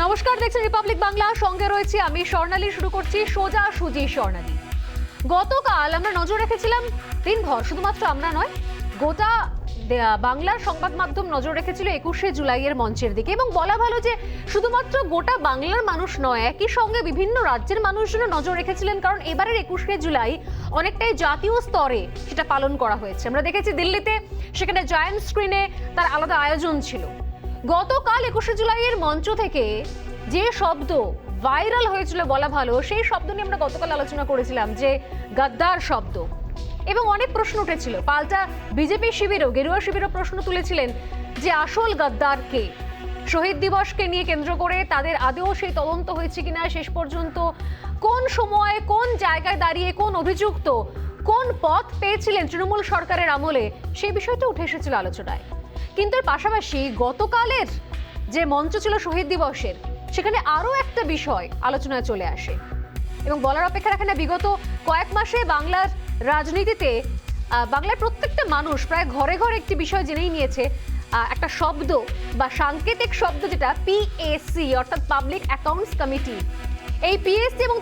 নমস্কার, দেখছেন রিপাবলিক বাংলা, সঙ্গে রয়েছে আমি স্বর্ণালী। শুরু করছি সোজাসুজি স্বর্ণালী। গতকাল আমরা নজর রেখেছিলাম দিনভর, শুধুমাত্র আমরা নয়, গোটা বাংলার সংবাদ মাধ্যম নজর রেখেছিল 21শে জুলাইয়ের মঞ্চের দিকে, এবং বলা ভালো যে শুধুমাত্র গোটা বাংলার মানুষ নয়, একই সঙ্গে বিভিন্ন রাজ্যের মানুষজন নজর রেখেছিলেন, কারণ এবারের 21শে জুলাই অনেকটাই জাতীয় স্তরে সেটা পালন করা হয়েছে। আমরা দেখেছি দিল্লিতে, সেখানে জায়ান্ট স্ক্রিনে তার আলাদা আয়োজন ছিল। গতকাল 21শে জুলাইয়ের মঞ্চ থেকে যে শব্দ ভাইরাল হয়েছিল বলা ভালো, সেই শব্দ নিয়ে আমরা গতকাল আলোচনা করেছিলাম, যে গদ্দার শব্দ, এবং অনেক প্রশ্ন উঠেছিল। পাল্টা বিজেপি শিবিরও, গেরুয়া শিবিরও প্রশ্ন তুলেছিলেন যে আসল গদ্দার কে। শহীদ দিবসকে নিয়ে কেন্দ্র করে তাদের আদৌ সেই তদন্ত হয়েছে কিনা, শেষ পর্যন্ত কোন সময় কোন জায়গায় দাঁড়িয়ে কোন অভিযুক্ত কোন পথ পেয়েছিলেন তৃণমূল সরকারের আমলে, সেই বিষয়টা উঠে এসেছিল আলোচনায়। কিন্তু এর পাশাপাশি গতকালের যে মঞ্চ ছিল শহীদ দিবসের, সেখানে আরো একটা বিষয় আলোচনায় চলে আসে, এবং বলার অপেক্ষা রাখে না। বিগত কয়েক মাসে বাংলার রাজনীতিতে বাংলার প্রত্যেকটা মানুষ প্রায় ঘরে ঘরে একটি বিষয় জেনেই নিয়েছে, একটা শব্দ বা সাংকেতিক শব্দ, যেটা পিএসসি, অর্থাৎ পাবলিক অ্যাকাউন্টস কমিটি। এই পিএসসি এবং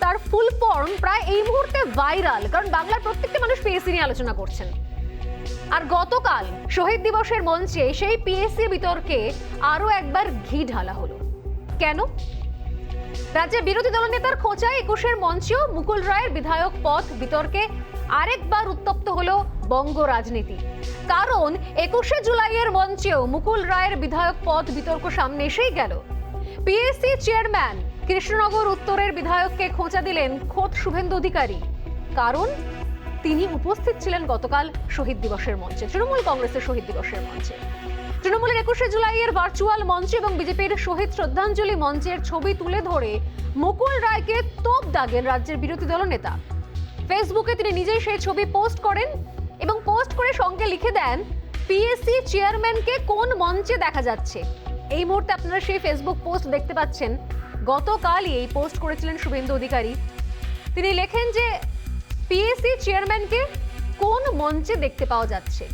তার ফুল ফর্ম প্রায় এই মুহূর্তে ভাইরাল, কারণ বাংলার প্রত্যেকটা মানুষ পিএসসি নিয়ে আলোচনা করছেন। আর গতকাল শহীদ দিবসের মঞ্চে সেই পিএসসি বিতর্কে আরো একবার ঘি ঢালা হলো। কেন? রাজ্যের বিরোধী দলনেতার খোঁচায় 21শের মঞ্চেও মুকুল রায়ের বিধায়ক পদ বিতর্কে আরেকবার উত্তপ্ত হলো বঙ্গ রাজনীতি। কারণ 21শে জুলাইয়ের মঞ্চেও মুকুল রায়ের বিধায়ক পদ বিতর্ক সামনে এসেই গেল। পিএসসি চেয়ারম্যান কৃষ্ণনগর উত্তরের বিধায়ককে খোঁচা দিলেন খোদ শুভেন্দু অধিকারী, কারণ তিনি উপস্থিত ছিলেন গতকাল শহীদ দিবসের মঞ্চে, তৃণমূল কংগ্রেসের শহীদ দিবসের মঞ্চে। তৃণমূলের 21শে জুলাইয়ের ভার্চুয়াল মঞ্চ এবং বিজেপির শহীদ শ্রদ্ধাঞ্জলি মঞ্চের ছবি তুলে ধরে মুকুল রায়কে তোপ দাগেন রাজ্যের বিরোধী দলনেতা। ফেসবুকে তিনি নিজেই সেই ছবি পোস্ট করেন, এবং পোস্ট করে সঙ্গে লিখে দেন, পিএসসি চেয়ারম্যানকে কোন মঞ্চে দেখা যাচ্ছে। এই মুহূর্তে আপনারা সেই ফেসবুক পোস্ট দেখতে পাচ্ছেন। গতকালই এই পোস্ট করেছিলেন শুভেন্দু অধিকারী। তিনি লেখেন যে পিএসসি চেয়ারম্যানকে কোন মঞ্চে দেখতে পাওয়া যাচ্ছে,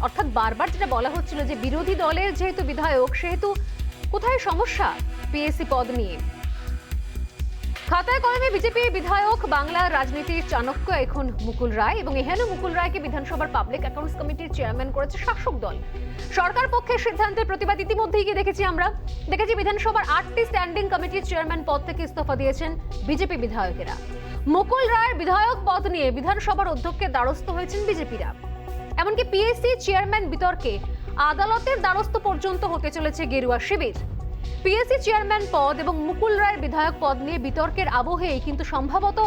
অর্থাৎ বারবার যেটা বলা হচ্ছিল যে বিরোধী দলের যেহেতু বিধায়ক, সেহেতু কোথায় সমস্যা পিএসসি পদ নিয়ে। খাতায় কলমে বিজেপি বিধায়ক, বাংলার রাজনীতির চাণক্য এখন মুকুল রায়, এবং এহেন মুকুল রায়কে বিধানসভার পাবলিক অ্যাকাউন্টস কমিটির চেয়ারম্যান করেছে শাসক দল। সরকার পক্ষের সিদ্ধান্তের প্রতিবাদ ইতিমধ্যেই গিয়ে দেখেছি আমরা। দেখেছি বিধানসভার 8টি স্ট্যান্ডিং কমিটির চেয়ারম্যান পদ থেকে ইস্তফা দিয়েছেন বিজেপি বিধায়কেরা। মুকুল রায়ের বিধায়ক পদ নিয়ে বিধানসভার অধ্যক্ষের দ্বারস্থ হয়েছেন বিজেপিরা। এমনকি পিএসসি চেয়ারম্যান বিতর্কে আদালতের দ্বারস্থ পর্যন্ত হতে চলেছে গেরুয়া শিবির। পিএসসি চেয়ারম্যান পদ এবং মুকুল রায়ের বিধায়ক পদ নিয়ে বিতর্কের আবহেই কিন্তু সম্ভবত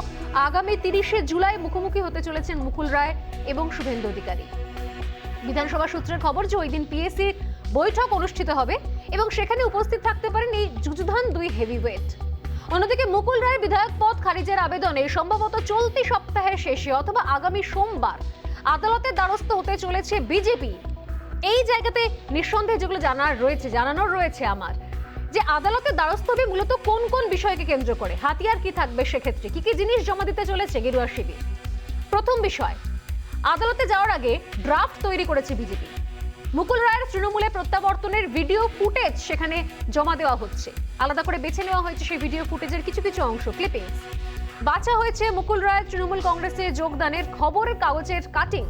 আগামী 30শে জুলাই মুখোমুখি হতে চলেছেন মুকুল রায় এবং শুভেন্দু অধিকারী। বিধানসভা সূত্রের খবর যে ওই দিন পিএসসির বৈঠক অনুষ্ঠিত হবে, এবং সেখানে উপস্থিত থাকতে পারেন এই যুযুধান দুই হেভিওয়েট। অন্যদিকে মুকুল রায়ের বিধায়ক পদ খারিজের আবেদনে সম্ভবত চলতি সপ্তাহের শেষে অথবা আগামী সোমবার আদালতের দ্বারস্থ হতে চলেছে বিজেপি। এই জায়গাতে নিঃসন্দেহে যেগুলো জানানোর রয়েছে আমার, যে আদালতের দ্বারস্থ হবে মূলত কোন কোন বিষয়কে কেন্দ্র করে, হাতিয়ার কি থাকবে, সেক্ষেত্রে কি কি জিনিস জমা দিতে চলেছে গেরুয়া শিবির। প্রথম বিষয়, আদালতে যাওয়ার আগে ড্রাফট তৈরি করেছে বিজেপি। মুকুল রায়ের তৃণমূলে প্রত্যাবর্তনের ভিডিও ফুটেজ সেখানে জমা দেওয়া হচ্ছে। আলাদা করে বেছে নেওয়া হয়েছে সেই ভিডিও ফুটেজের কিছু কিছু অংশ, ক্লিপিংস। বাছা হয়েছে মুকুল রায়ের তৃণমূল কংগ্রেসে যোগদানের খবরের কাগজের কাটিং।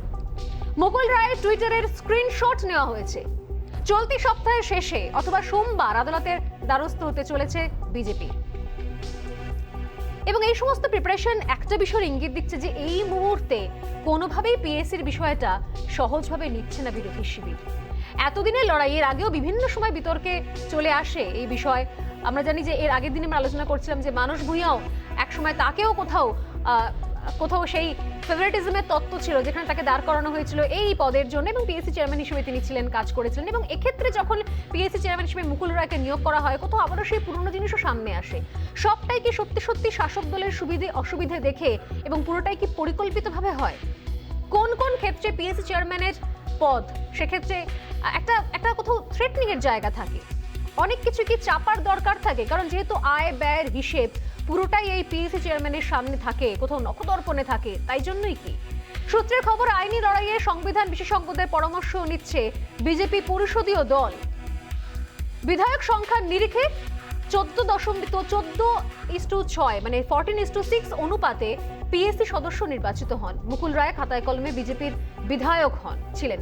মুকুল রায়ের টুইটারের স্ক্রিনশট নেওয়া হয়েছে। চলতি সপ্তাহের শেষে অথবা সোমবার আদালতের দ্বারস্থ হতে চলেছে বিজেপি। এবং এই সমস্ত প্রিপারেশন একটা বিষয়ের ইঙ্গিত দিচ্ছে যে এই মুহূর্তে কোনোভাবেই পিএসসির বিষয়টা সহজভাবে নিচ্ছে না বিরোধী শিবির। এতদিনের লড়াইয়ের আগেও বিভিন্ন সময় বিতর্কে চলে আসে এই বিষয়। আমরা জানি যে এর আগের দিনে আমরা আলোচনা করছিলাম যে মানস ভূঁইয়াও একসময় তাকেও কোথাও সেই ফেভারিটিজমের তত্ত্ব ছিল, যেখানে তাকে দাঁড় করানো হয়েছিল এই পদের জন্য, এবং পিএসসি চেয়ারম্যান হিসেবে তিনি ছিলেন, কাজ করেছিলেন। এবং এক্ষেত্রে যখন পিএসসি চেয়ারম্যান হিসেবে মুকুল রায়কে নিয়োগ করা হয়, কোথাও আবারও সেই পুরনো জিনিসও সামনে আসে। সবটাই কি সত্যি সত্যি শাসক দলের সুবিধে অসুবিধে দেখে, এবং পুরোটাই কি পরিকল্পিতভাবে হয়? কোন কোন ক্ষেত্রে পিএসসি চেয়ারম্যানের পদ, সেক্ষেত্রে একটা কোথাও থ্রেটনিং এর জায়গা থাকে, অনেক কিছু কি চাপার দরকার থাকে, কারণ যেহেতু আয় ব্যয়ের হিসেব পুরোটাই এই পিএসসি চেয়ারম্যানের সামনে থাকে, কোথাও নখদর্পণে থাকে, তাই জন্যই কি? সূত্রের খবর, আইনি লড়াইয়ে সংবিধান বিশেষজ্ঞদের পরামর্শ নিচ্ছে বিজেপি পরিষদীয় দল। বিধায়ক সংখ্যার নিরিখে 14:6 মানে 14:6 অনুপাতে পিএসসি সদস্য নির্বাচিত হন। মুকুল রায় খাতায় কলমে বিজেপির বিধায়ক ছিলেন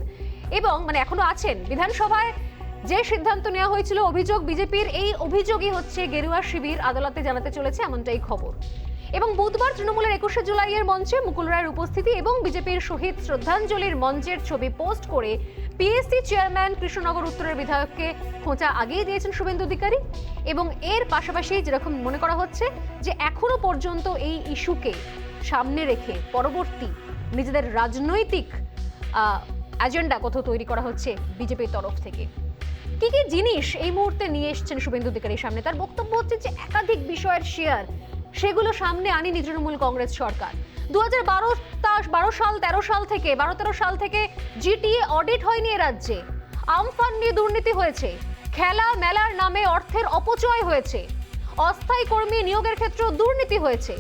এবং মানে এখনো আছেন। বিধানসভায় যে সিদ্ধান্ত নেওয়া হয়েছিল, অভিযোগ বিজেপির, এই অভিযোগই হচ্ছে গেরুয়া শিবির আদালতে জানাতে চলেছে, এমনটাই খবর। এবং বুধবার তৃণমূলের 21শে জুলাইয়ের মঞ্চে মুকুল রায়ের উপস্থিতি এবং বিজেপির শহীদ শ্রদ্ধাঞ্জলির মঞ্চের ছবি পোস্ট করে পিএসসি চেয়ারম্যান কৃষ্ণনগর উত্তরের বিধায়ককে খোঁচা আগেই দিয়েছেন শুভেন্দু অধিকারী। এবং এর পাশাপাশি যেরকম মনে করা হচ্ছে যে এখনো পর্যন্ত এই ইস্যুকে সামনে রেখে পরবর্তী নিজেদের রাজনৈতিক এজেন্ডা কোথাও তৈরি করা হচ্ছে বিজেপির তরফ থেকে। কি কি জিনিস এই মুহূর্তে নিয়ে এসেছেন শুভেন্দু অধিকারীর সামনে? তার বক্তব্য হচ্ছে যে একাধিক বিষয়ের শেয়ার, সেগুলো সামনে আনেনি তৃণমূল কংগ্রেস সরকার। 2012 সাল 13 সাল থেকে জিটিএ অডিট হয়নি এ রাজ্যে। আমফান নিয়ে দুর্নীতি হয়েছে, খেলা মেলার নামে অর্থের অপচয় হয়েছে, অস্থায়ী কর্মী নিয়োগের ক্ষেত্রেও দুর্নীতি হয়েছে।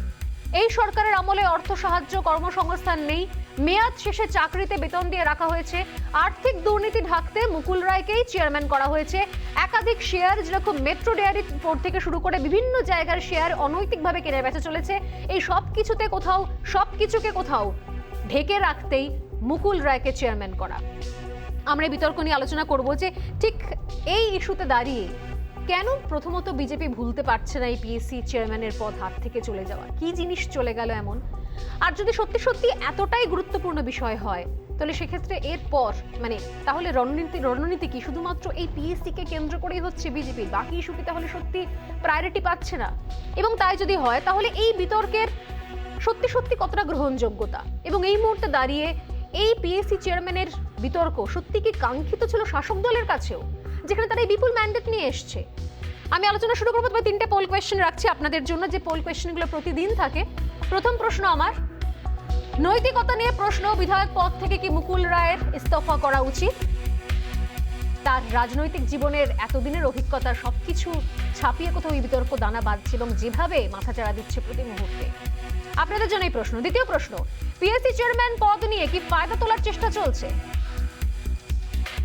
এই সরকারের আমলে অর্থ সাহায্য, কর্মসংস্থান নেই, মেয়াদ শেষে চাকরিতে বেতন দিয়ে রাখা হয়েছে। আর্থিক দুর্নীতি ঢাকতে মুকুল রায়কেই চেয়ারম্যান করা হয়েছে। একাধিক শেয়ার, যেরকম মেট্রো ডেয়ারি পোর্ট থেকে শুরু করে বিভিন্ন জায়গার শেয়ার অনৈতিকভাবে কেনা বেচা চলেছে। এই সবকিছুকে কোথাও ঢেকে রাখতেই মুকুল রায়কে চেয়ারম্যান করা। আমরা এই বিতর্ক নিয়ে আলোচনা করব যে ঠিক এই ইস্যুতে দাঁড়িয়ে কেন প্রথমত বিজেপি ভুলতে পারছে না এই পিএসসি চেয়ারম্যানের পদ হাত থেকে চলে যাওয়া, কি জিনিস চলে গেল এমন? আর যদি সত্যি সত্যি এতটাই গুরুত্বপূর্ণ বিষয় হয়, তাহলে সেক্ষেত্রে এরপর মানে তাহলে রণনীতি কি শুধুমাত্র এই পিএসসি কে কেন্দ্র করেই হচ্ছে বিজেপির? বাকি ইস্যু কি তাহলে সত্যি প্রায়োরিটি পাচ্ছে না? এবং তাই যদি হয় তাহলে এই বিতর্কের সত্যি কতটা গ্রহণযোগ্যতা? এবং এই মুহূর্তে দাঁড়িয়ে এই পিএসসি চেয়ারম্যানের বিতর্ক সত্যি কি কাঙ্ক্ষিত ছিল শাসক দলের কাছেও, যেখানে তারা এই বিপুল ম্যান্ডেট নিয়ে এসছে? আমি আলোচনা শুরু করবো, তবে 3টে পোল কোয়েশ্চেন রাখছি আপনাদের জন্য, যে পোল কোয়েশ্চেনগুলো প্রতিদিন থাকে। প্রথম প্রশ্ন আমার, নৈতিকতা নিয়ে প্রশ্ন, বিধায়ক পদ থেকে কি মুকুল রায়ের ইস্তফা করা উচিত? তার রাজনৈতিক জীবনের এতদিনের অভিজ্ঞতা সবকিছু ছাপিয়ে কোথাও এই বিতর্ক দানা বাঁধছে এবং যেভাবে মাথাচাড়া দিচ্ছে প্রতি মুহূর্তে। আপনাদের জন্য এই প্রশ্ন। দ্বিতীয় প্রশ্ন, পিএসসি চেয়ারম্যান পদ নিয়ে কি ফায়দা তোলার চেষ্টা চলছে?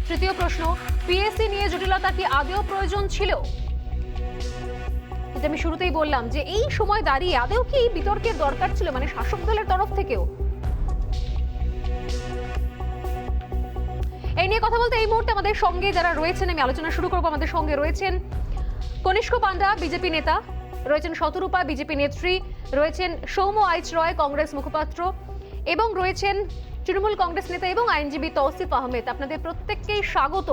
তৃতীয় প্রশ্ন, পিএসসি নিয়ে জটিলতা কি আদৌ প্রয়োজন ছিল? আমি শুরুতেই বললাম যে এই সময় দাঁড়িয়ে আদৌ কি বিতর্কের দরকার ছিল, মানে শাসক দলের তরফ থেকেও? এই নিয়ে কথা বলতে এই মুহূর্তে আমাদের সঙ্গে যারা রয়েছেন, আমি আলোচনা শুরু করবো। আমাদের সঙ্গে রয়েছেন কনিষ্ক পান্ডা, বিজেপি নেতা, রয়েছেন শতরূপা, বিজেপি নেত্রী, রয়েছেন সৌম্য আইচ রয়, কংগ্রেস মুখপাত্র, এবং রয়েছেন তৃণমূল কংগ্রেস নেতা এবং আইনজীবী তৌসিফ আহমেদ। আপনাদের প্রত্যেককেই স্বাগত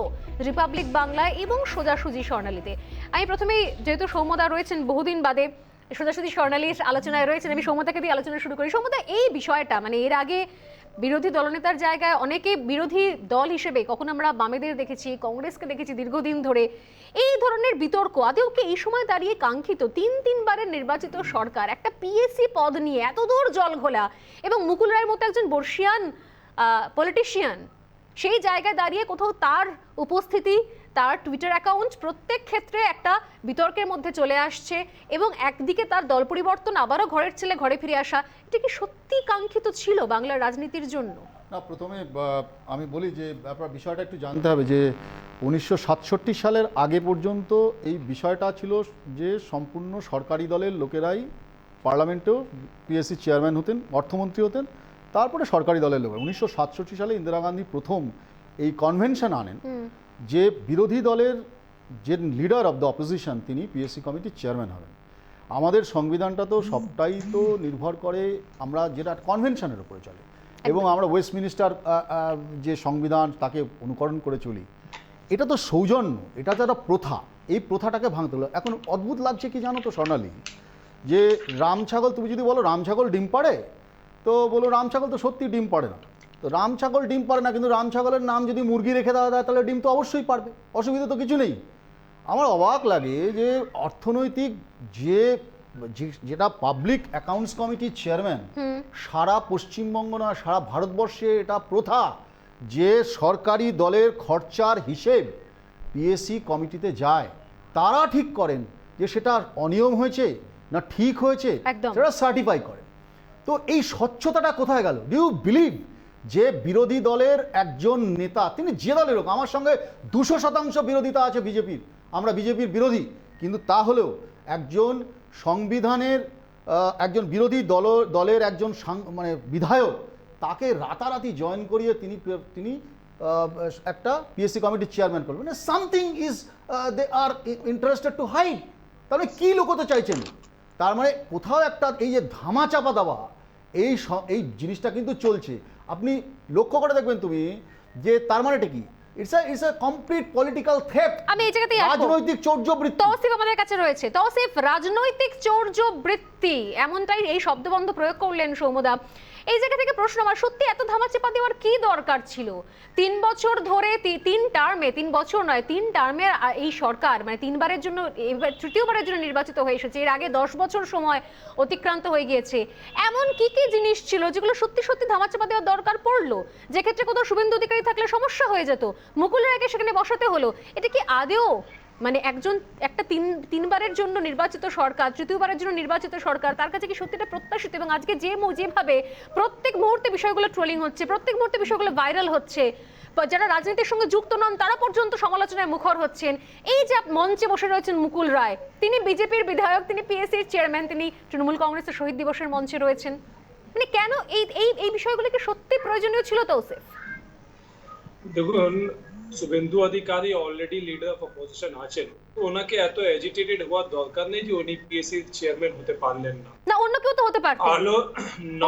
রিপাবলিক বাংলায় এবং সোজাসুজি স্বর্ণালীতে। আমি প্রথমেই, যেহেতু সৌম্যদা রয়েছেন বহুদিন বাদে সোজাসুজি স্বর্ণালীর আলোচনায় রয়েছেন, আমি সৌম্যদাকে দিয়ে আলোচনা শুরু করি। সৌম্যদা, এই বিষয়টা মানে এর আগে বিরোধী দলনেতার জায়গায় অনেকে বিরোধী দল হিসেবে কখনো আমরা বামেদের দেখেছি, কংগ্রেসকে দেখেছি দীর্ঘদিন ধরে, এই ধরনের বিতর্ক আদৌ কি এই সময় দাঁড়িয়ে কাঙ্ক্ষিত? তিনবারের নির্বাচিত সরকার একটা পিএসসি পদ নিয়ে এত দূর জল ঘোলা, এবং মুকুল রায়ের মতো একজন বর্ষিয়ান পলিটিশিয়ান, সেই জায়গায় দাঁড়িয়ে কোথাও তার উপস্থিতি, তার টুইটার অ্যাকাউন্ট প্রত্যেক ক্ষেত্রে একটা বিতর্কের মধ্যে চলে আসছে, এবং একদিকে তার দল পরিবর্তন, আবারও ঘরের ছেলে ঘরে ফিরে আসা, এটা কি সত্যি কাঙ্ক্ষিত ছিল বাংলার রাজনীতির জন্য? না, প্রথমে আমি বলি যে আপনার বিষয়টা একটু জানতে হবে যে 1967 সালের আগে পর্যন্ত এই বিষয়টা ছিল যে সম্পূর্ণ সরকারি দলের লোকেরাই পার্লামেন্টেও পিএসসি চেয়ারম্যান হতেন, অর্থমন্ত্রী হতেন, তারপরে সরকারি দলের লোক। 1967 সালে ইন্দিরা গান্ধী প্রথম এই কনভেনশন আনেন যে বিরোধী দলের যে লিডার অফ দ্য অপোজিশন তিনি পিএসসি কমিটির চেয়ারম্যান হবেন। আমাদের সংবিধানটা তো সবটাই তো নির্ভর করে আমরা যেটা কনভেনশনের উপরে চলে, এবং আমরা ওয়েস্টমিনিস্টার যে সংবিধান তাকে অনুকরণ করে চলি। এটা তো সৌজন্য, এটা তো একটা প্রথা, এই প্রথাটাকে ভাঙতে হলো। এখন অদ্ভুত লাগছে কি জানো তো স্বর্ণালী, যে রাম ছাগল, তুমি যদি বলো রাম ছাগল ডিম পাড়ে, তো বলো রাম ছাগল তো সত্যি ডিম পাড়ে না। তো রাম ছাগল ডিম পাড়ে না, কিন্তু রাম ছাগলের নাম যদি মুরগি রেখে দেওয়া যায় তাহলে ডিম তো অবশ্যই পারবে, অসুবিধা তো কিছু নেই। আমার অবাক লাগে যে অর্থনৈতিক যেটা পাবলিক অ্যাকাউন্টস কমিটির চেয়ারম্যান, সারা পশ্চিমবঙ্গ না সারা ভারতবর্ষে এটা প্রথা যে সরকারি দলের খরচার হিসেব পিএসসি কমিটিতে যায়, তারা ঠিক করেন যে সেটা অনিয়ম হয়েছে না ঠিক হয়েছে, সেটা সার্টিফাই করেন। তো এই স্বচ্ছতাটা কোথায় গেল? ডু ইউ বিলিভ যে বিরোধী দলের একজন নেতা, তিনি যে দলের হোক, আমার সঙ্গে 200% বিরোধিতা আছে বিজেপির, আমরা বিজেপির বিরোধী, কিন্তু তা হলেও একজন সংবিধানের একজন বিরোধী দলের একজন মানে বিধায়ক তাকে রাতারাতি জয়েন করিয়ে তিনি একটা পিএসসি কমিটির চেয়ারম্যান করবেন, মানে something is they are interested to hide. তার মানে কী লুকোতে চাইছেন? তার মানে কোথাও একটা এই যে ধামাচাপা দেওয়া এই জিনিসটা কিন্তু চলছে। আপনি লক্ষ্য করে দেখবেন তুমি যে তার মানেটা কি, it's a complete political threat. আমি এই জায়গাতেই আসবো। রাজনৈতিক চৌর্যবৃত্তি। তৌসিফ আমাদের কাছে রয়েছে। তৌসিফ, রাজনৈতিক চৌর্যবৃত্তি এমনটাই এই শব্দবন্ধ প্রয়োগ করলেন সৌম্যদা। এই জায়গা থেকে প্রশ্ন আমার, সত্যি এত ধামাচাপা দেওয়ার কি দরকার ছিল? 3 বছর ধরে 3 টার্মে, 3 বছর নয় 3 টার্মে এই সরকার মানে 3বারের জন্য, এবার তৃতীয়বারের জন্য নির্বাচিত হয়ে এসেছে। এর আগে 10 বছর সময় অতিক্রান্ত হয়ে গিয়েছে। এমন কি কি জিনিস ছিল যেগুলো সত্যি সত্যি ধামাচাপা দেওয়ার দরকার পড়লো, যে ক্ষেত্রে কোথাও শুভেন্দু অধিকারী থাকলে সমস্যা হয়ে যেত, মুকুল রায়কে সেখানে বসাতে হলো? এটা কি আদেও মানে একটা তিনবারের জন্য নির্বাচিত সরকার, তৃতীয়বারের জন্য নির্বাচিত সরকার, তার কাছে কি সত্যিটা প্রত্যাশিত? এবং আজকে যেভাবে প্রত্যেক মুহূর্তে বিষয়গুলো ট্রোলিং হচ্ছে, প্রত্যেক মুহূর্তে বিষয়গুলো ভাইরাল হচ্ছে, যারা রাজনীতির সঙ্গে যুক্ত নন তারা পর্যন্ত সমালোচনায় মুখর হচ্ছেন। এই যে মঞ্চে বসে রয়েছেন মুকুল রায়, তিনি বিজেপির বিধায়ক, তিনি পিএসসির চেয়ারম্যান, তিনি তৃণমূল কংগ্রেসের শহীদ দিবসের মঞ্চে রয়েছেন, মানে কেন এই বিষয়গুলো কি সত্যি প্রয়োজনীয় ছিল? তৌসিফ, দেখুন, Suvendu Adhikari already leader of opposition আছেন, তো ওনাকে এত এজিটেটেড হওয়ার দরকার নেই যে উনি পিএসসি চেয়ারম্যান হতে পারলেন না। না, অন্য কেউ তো হতে পারতেন।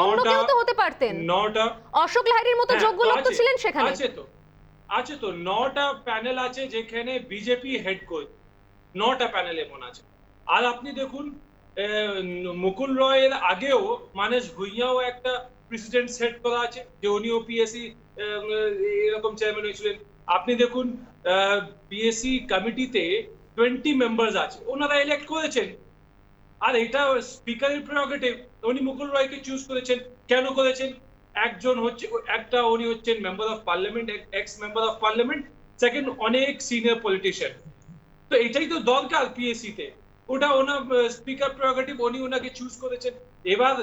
অন্য কেউ তো হতে পারতেন। অশোক লাহিড়ীর মতো যোগ্য লোক তো ছিলেন সেখানে। আছে তো 9টা প্যানেল আছে যেখানে বিজেপি হেড কোচ, 9টা প্যানেল এমন আছে। আর আপনি দেখুন, মুকুল রয়ের আগেও মানস ভুঁইয়াও একটা প্রেসিডেন্ট সেট করা আছে যে উনিও পিএসসি এরকম চেয়ারম্যান হয়েছিলেন। আপনি দেখুন, পিএসসি কমিটিতে 20 মেম্বার্স আছে, ওনারা ইলেক্ট করেছেন। আর এটা স্পিকারের প্রেরোগেটিভ, উনি মুকুল রয়কে চুজ করেছেন। কেন করেছেন? একজন হচ্ছে উনি হচ্ছেন member of parliament, ex member of parliament, second অনেক সিনিয়র পলিটিশিয়ান। তো এটাই তো দরকার পিএসসি তে, ওটা ওনার স্পিকার প্রেরোগেটিভ, উনি ওনাকে চুজ করেছেন। এবার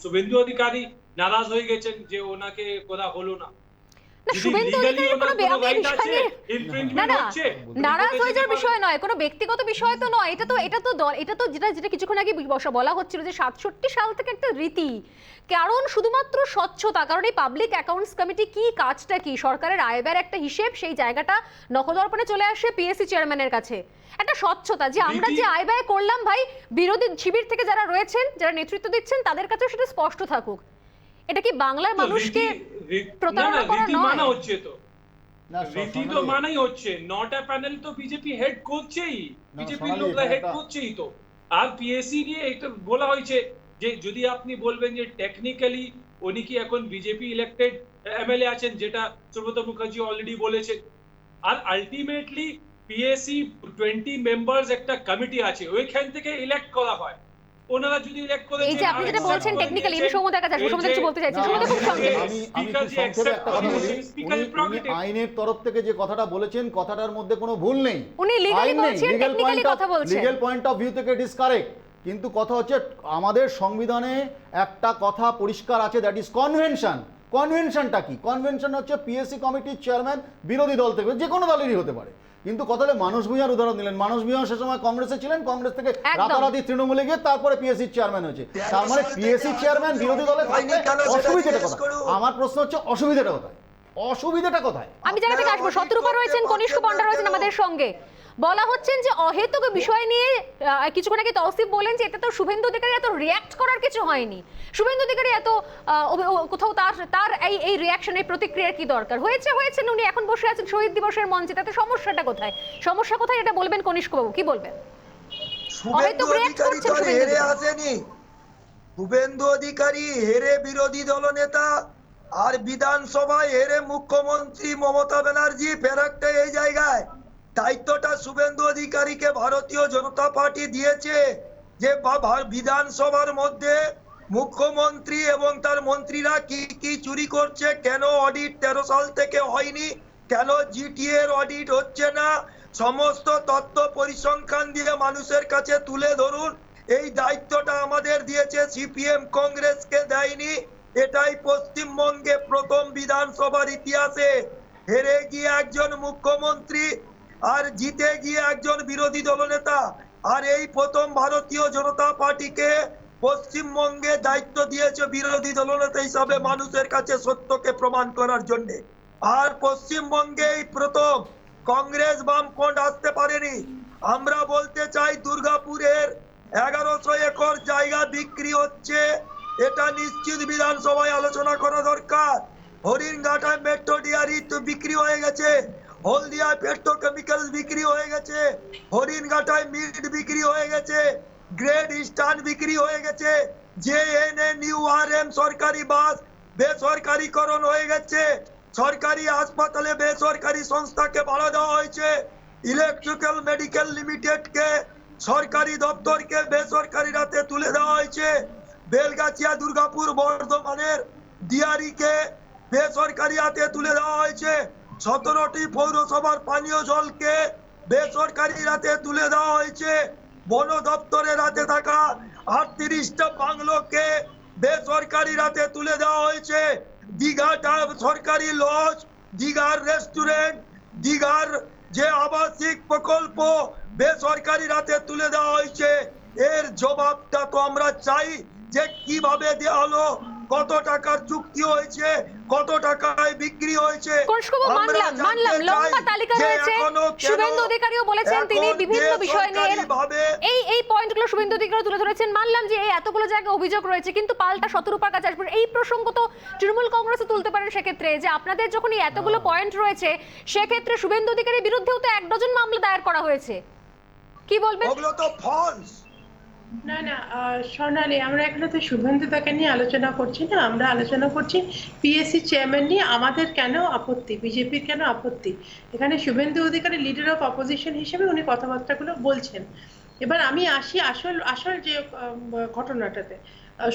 শুভেন্দু অধিকারী নারাজ হয়ে গেছেন যে ওনাকে করা হলো না। নারাজ হয়ে যাওয়ার বিষয় নয়, কোনো ব্যক্তিগত বিষয় তো নয়, এটা তো যেটা কিছুক্ষণ আগে বলা হচ্ছিল যে 67 সাল থেকে একটা রীতি, কারণ শুধুমাত্র স্বচ্ছতা, কারণ এই পাবলিক অ্যাকাউন্টস কমিটি কি কাজটা কি, সরকারের আয় ব্যয়ের একটা হিসেব, সেই জায়গাটা নখদর্পণে চলে আসে পিএসসি চেয়ারম্যানের কাছে। একটা স্বচ্ছতা যে আমরা যে আয় ব্যয় করলাম ভাই, বিরোধী শিবির থেকে যারা রয়েছেন, যারা নেতৃত্ব দিচ্ছেন তাদের কাছেও সেটা স্পষ্ট থাকুক। এটা কি বাংলার মানুষকে প্রতারণা করা নয়? মানা হচ্ছে তো, রীতি তো মানাই হচ্ছে। 9টা প্যানেল তো বিজেপি হেড করছেই, বিজেপি লোকরা হেড করছেই তো। আর পিএসসি নিয়ে এটা বলা হয়েছে যে যদি আপনি বলবেন যে টেকনিক্যালি উনি কি এখন বিজেপি ইলেক্টেড এমএলএ আছেন, যেটা সুব্রত মুখার্জি অলরেডি বলেছেন। আর আলটিমেটলি পিএসসি 20 মেম্বার্স একটা কমিটি আছে, ওইখান থেকে ইলেক্ট করা হয়। ওনারা যদি ইলেক্ট করে, এই যে আপনি যেটা বলছেন টেকনিক্যালি, আমি সৌম্যদার কাছে আসবো, সৌম্যদা কিছু বলতে চাইছেন। সৌম্যদা খুব সংক্ষেপে। আমি খুব সংক্ষেপে একটা কথা বলি। উনি আইনের তরফ থেকে যে কথাটা বলেছেন, কথাটার মধ্যে কোনো ভুল নেই। উনি লিগ্যালি বলছেন, টেকনিক্যালি কথা বলছেন। লিগ্যাল পয়েন্ট অফ ভিউ থেকে ইট ইজ কারেক্ট, কিন্তু কথা হচ্ছে আমাদের সংবিধানে একটা কথা পরিষ্কার আছে, দ্যাট ইজ কনভেনশন। কনভেনশনটা কি? কনভেনশন হচ্ছে পিএসসি কমিটির চেয়ারম্যান বিরোধী দল থেকে, যে কোনো দলেরই হতে পারে। কিন্তু কথা হলে মানস ভুঁইয়ার উদাহরণ দিলেন। মানস ভুঁইয়া সে সময় কংগ্রেসে ছিলেন, কংগ্রেস থেকে রাতারাতি তৃণমূলে গিয়ে তারপরে পিএসসি চেয়ারম্যান হয়েছে। তার মানে পিএসসি চেয়ারম্যান বিরোধী দলে থাকলে অসুবিধাটা কোথায়? আমার প্রশ্ন হচ্ছে অসুবিধাটা কোথায়? অসুবিধাটা কোথায়? আমি জায়গা থেকে আসবো। শত্রুপা রয়েছেন, কনিষ্ক পণ্ডা রয়েছেন আমাদের সঙ্গে। বলা হচ্ছেন যে অহেতুক বিষয় নিয়ে কিছুক্ষণ আগে তৌসিফ বলেন যে এটা তো শুভেন্দু অধিকারী এত রিয়াক্ট করার কিছু হয়নি, শুভেন্দু অধিকারী এত কোথাও তার এই রিয়াকশনের প্রতিক্রিয়ার কি দরকার হয়েছেন? উনি এখন বসে আছেন শহীদ দিবসের মঞ্চে, তাতে সমস্যাটা কোথায়? সমস্যা কোথায় এটা বলবেন কনিষ্ক বাবু, কি বলবেন? শুভেন্দু অধিকারী হেরে আসেনি, শুভেন্দু অধিকারী হেরে বিরোধী দলনেতা, আর বিধানসভায় হেরে মুখ্যমন্ত্রী মমতা ব্যানার্জি। ফেরাকটা এই জায়গায় দায়িত্বটা শুভেন্দু অধিকারীকে ভারতীয় জনতা পার্টি দিয়েছে যে বিধানসভার মধ্যে মুখ্যমন্ত্রী এবং তার মন্ত্রীরা কি কি চুরি করছে, কেন অডিট 13 সাল থেকে হয়নি, কেন জিটিএ এর অডিট হচ্ছে না, সমস্ত তথ্য পরিসংখ্যান দিয়ে মানুষের কাছে তুলে ধরুন। এই দায়িত্বটা আমাদের দিয়েছে, সিপিএম কংগ্রেসকে দেয়নি। এটাই পশ্চিমবঙ্গে প্রথম বিধানসভার ইতিহাসে হেরে গিয়ে একজন মুখ্যমন্ত্রী আর জিতে গিয়ে একজন বিরোধী দলনেতা। আর এই প্রথম ভারতীয় জনতা পার্টিকে পশ্চিমবঙ্গে দায়িত্ব দিয়েছে বিরোধী দলনেতা হিসাবে মানুষের কাছে সত্যকে প্রমাণ করার জন্য। আর পশ্চিমবঙ্গে এই প্রথম কংগ্রেস বামফ্রন্ট আসতে পারেনি। আমরা বলতে চাই দুর্গাপুরের 1100 একর জায়গা বিক্রি হচ্ছে, এটা নিশ্চিত বিধানসভায় আলোচনা করা দরকার। হরিণঘাটায় মেট্রো ডিয়ারি তো বিক্রি হয়ে গেছে, হলদিয়ায় পেট্রোকেমিক্যালস বিক্রি হয়ে গেছে, হরিণঘাটায় মিট বিক্রি হয়ে গেছে, গ্রেট ইস্টার্ন বিক্রি হয়ে গেছে, জেএনএ নিউ আরএম সরকারি বাস বেসরকারিকরণ হয়ে গেছে, সরকারি হাসপাতালে বেসরকারি সংস্থাকে ভাড়া দেওয়া হয়েছে, ইলেকট্রিক্যাল মেডিকেল লিমিটেডকে সরকারি দপ্তরকে বেসরকারি রাতে তুলে দেওয়া হয়েছে, বেলগাছিয়া দুর্গাপুর বর্ধমানের ডিয়ারিকে বেসরকারি হাতে তুলে দেওয়া হয়েছে, 17টি পৌরসভার পানীয় জলকে বেসরকারি রাতে তুলে দেওয়া হয়েছে, বন দপ্তরের হাতে থাকা 38টা বাংলোকে বেসরকারি রাতে তুলে দেওয়া হয়েছে, দীঘাটা সরকারি লজ, দীঘার রেস্টুরেন্ট, দীঘার যে আবাসিক প্রকল্প বেসরকারি রাতে তুলে দেওয়া হয়েছে। এর জবাবটা তো আমরা চাই যে কিভাবে দেওয়া হলো, কত টাকার চুক্তি হয়েছে, কত টাকায় বিক্রি হয়েছে। মানলাম লম্বা তালিকা রয়েছে। শুভেন্দু অধিকারীও বলেছেন তিনি বিভিন্ন বিষয় নিয়ে এই পয়েন্টগুলো শুভেন্দু অধিকারী তুলে ধরেছেন। মানলাম যে এই এতগুলো জায়গায় অভিযোগ রয়েছে, কিন্তু পাল্টা শতরূপার কাছে আসবে এই প্রসঙ্গ তো তৃণমূল কংগ্রেসে তুলতে পারেন সেক্ষেত্রে যে আপনাদের যখন এই এতগুলো পয়েন্ট রয়েছে সেক্ষেত্রে শুভেন্দু অধিকারীর বিরুদ্ধেও তো 1 ডজন মামলা দায়ের করা হয়েছে, কি বলবেন? ওগুলো তো ফলস। না না স্বর্ণালী, আমরা এখানে তো শুভেন্দু তাকে নিয়ে আলোচনা করছি না, আমরা আলোচনা করছি পিএসসি চেয়ারম্যান নিয়ে আমাদের কেন আপত্তি, বিজেপির কেন আপত্তি। এখানে Suvendu Adhikari leader of opposition হিসেবে উনি কথাবার্তাগুলো বলছেন। এবার আমি আসি আসল যে ঘটনাটাতে।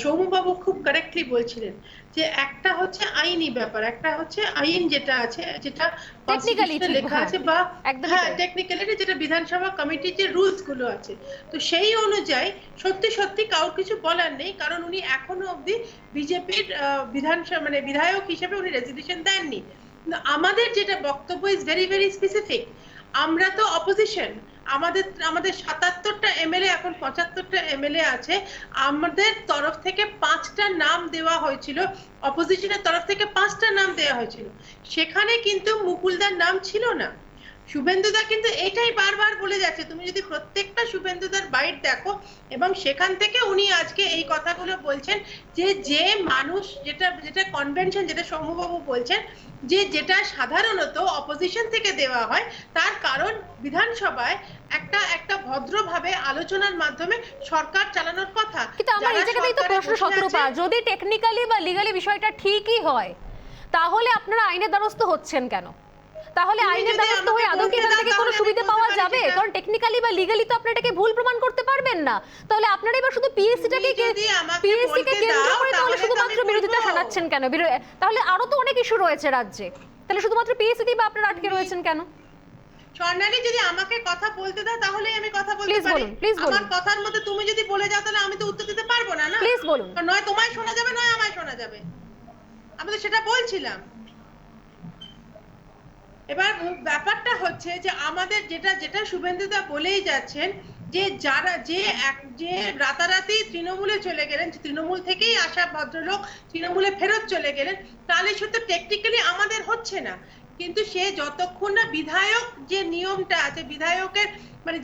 সৌম্যবাবু খুব কারেক্টলি বলছিলেন যে একটা হচ্ছে আইনি ব্যাপার, একটা হচ্ছে আইন যেটা আছে, যেটা লেখা আছে বা টেকনিক্যালিটি, যেটা বিধানসভা কমিটির যে রুলস গুলো আছে, তো সেই অনুযায়ী সত্যি কারোর কিছু বলার নেই, কারণ উনি এখনো অবধি বিজেপির বিধানসভা মানে বিধায়ক হিসেবে উনি রেজিগনেশন দেননি। আমাদের যেটা বক্তব্য ইজ ভেরি স্পেসিফিক। আমরা তো অপোজিশন, আমাদের 77টা এমএলএ, এখন 75টা এমএলএ আছে। আমাদের তরফ থেকে 5টা নাম দেওয়া হয়েছিল, অপোজিশনের তরফ থেকে 5টা নাম দেওয়া হয়েছিল, সেখানে কিন্তু মুকুলদার নাম ছিল না। শুভেন্দুদা কিন্তু এটাই বারবার বলে যাচ্ছে, তুমি যদি প্রত্যেকটা শুভেন্দুদার বাইট দেখো, এবং সেখান থেকে উনি আজকে এই কথাগুলো বলছেন যে মানুষ যেটা কনভেনশন, যেটা সৌম্যবাবু বলছেন যেটা সাধারণত অপোজিশন থেকে দেওয়া হয়, তার কারণ বিধানসভায় একটা ভদ্রভাবে আলোচনার মাধ্যমে সরকার চালানোর কথা। কিন্তু আমার এই জায়গাতেই তো প্রশ্ন শতরূপা, যদি টেকনিক্যালি বা লিগ্যালি বিষয়টা ঠিকই হয় তাহলে আপনারা আইনের দ্বারস্থ হচ্ছেন কেন? তাহলে আইনের দ্বারস্থ হয়ে আদৌ কি এখান থেকে কোনো সুবিধা পাওয়া যাবে? কারণ টেকনিক্যালি বা লিগ্যালি তো আপনারা এটাকে ভুল প্রমাণ করতে পারবেন না। তাহলে আপনারা এবার শুধু পিএসসিকে কেন্দ্র করে তাহলে শুধুমাত্র বিরোধিতা শোনাচ্ছেন কেন? তাহলে আরো তো অনেক ইস্যু রয়েছে রাজ্যে, তাহলে শুধুমাত্র পিএসসি বা আপনারা আটকে রয়েছেন কেন? স্বর্ণালী, যদি আমাকে কথা বলতে দাও তাহলে আমি কথা বলতে পারি। আমার কথার মধ্যে তুমি যদি বলে যাও তাহলে আমি তো উত্তর দিতে পারবো না। প্লিজ বলুন। নয় তোমায় শোনা যাবে, নয় আমায় শোনা যাবে। আমি তো সেটা বলছিলাম। এবার ব্যাপারটা হচ্ছে যে আমাদের যেটা শুভেন্দুদা বলেই যাচ্ছেন যে যে রাতারাতি তৃণমূলে চলে গেলেন, তৃণমূল থেকেই আসা ভদ্রলোক তৃণমূলে ফেরত চলে গেলেন, তাহলে শুধু টেকনিক্যালি আমাদের হচ্ছে না। কিন্তু সে যতক্ষণ না বিধায়ক যে নিয়মটা আছে, বিধায়কের মানে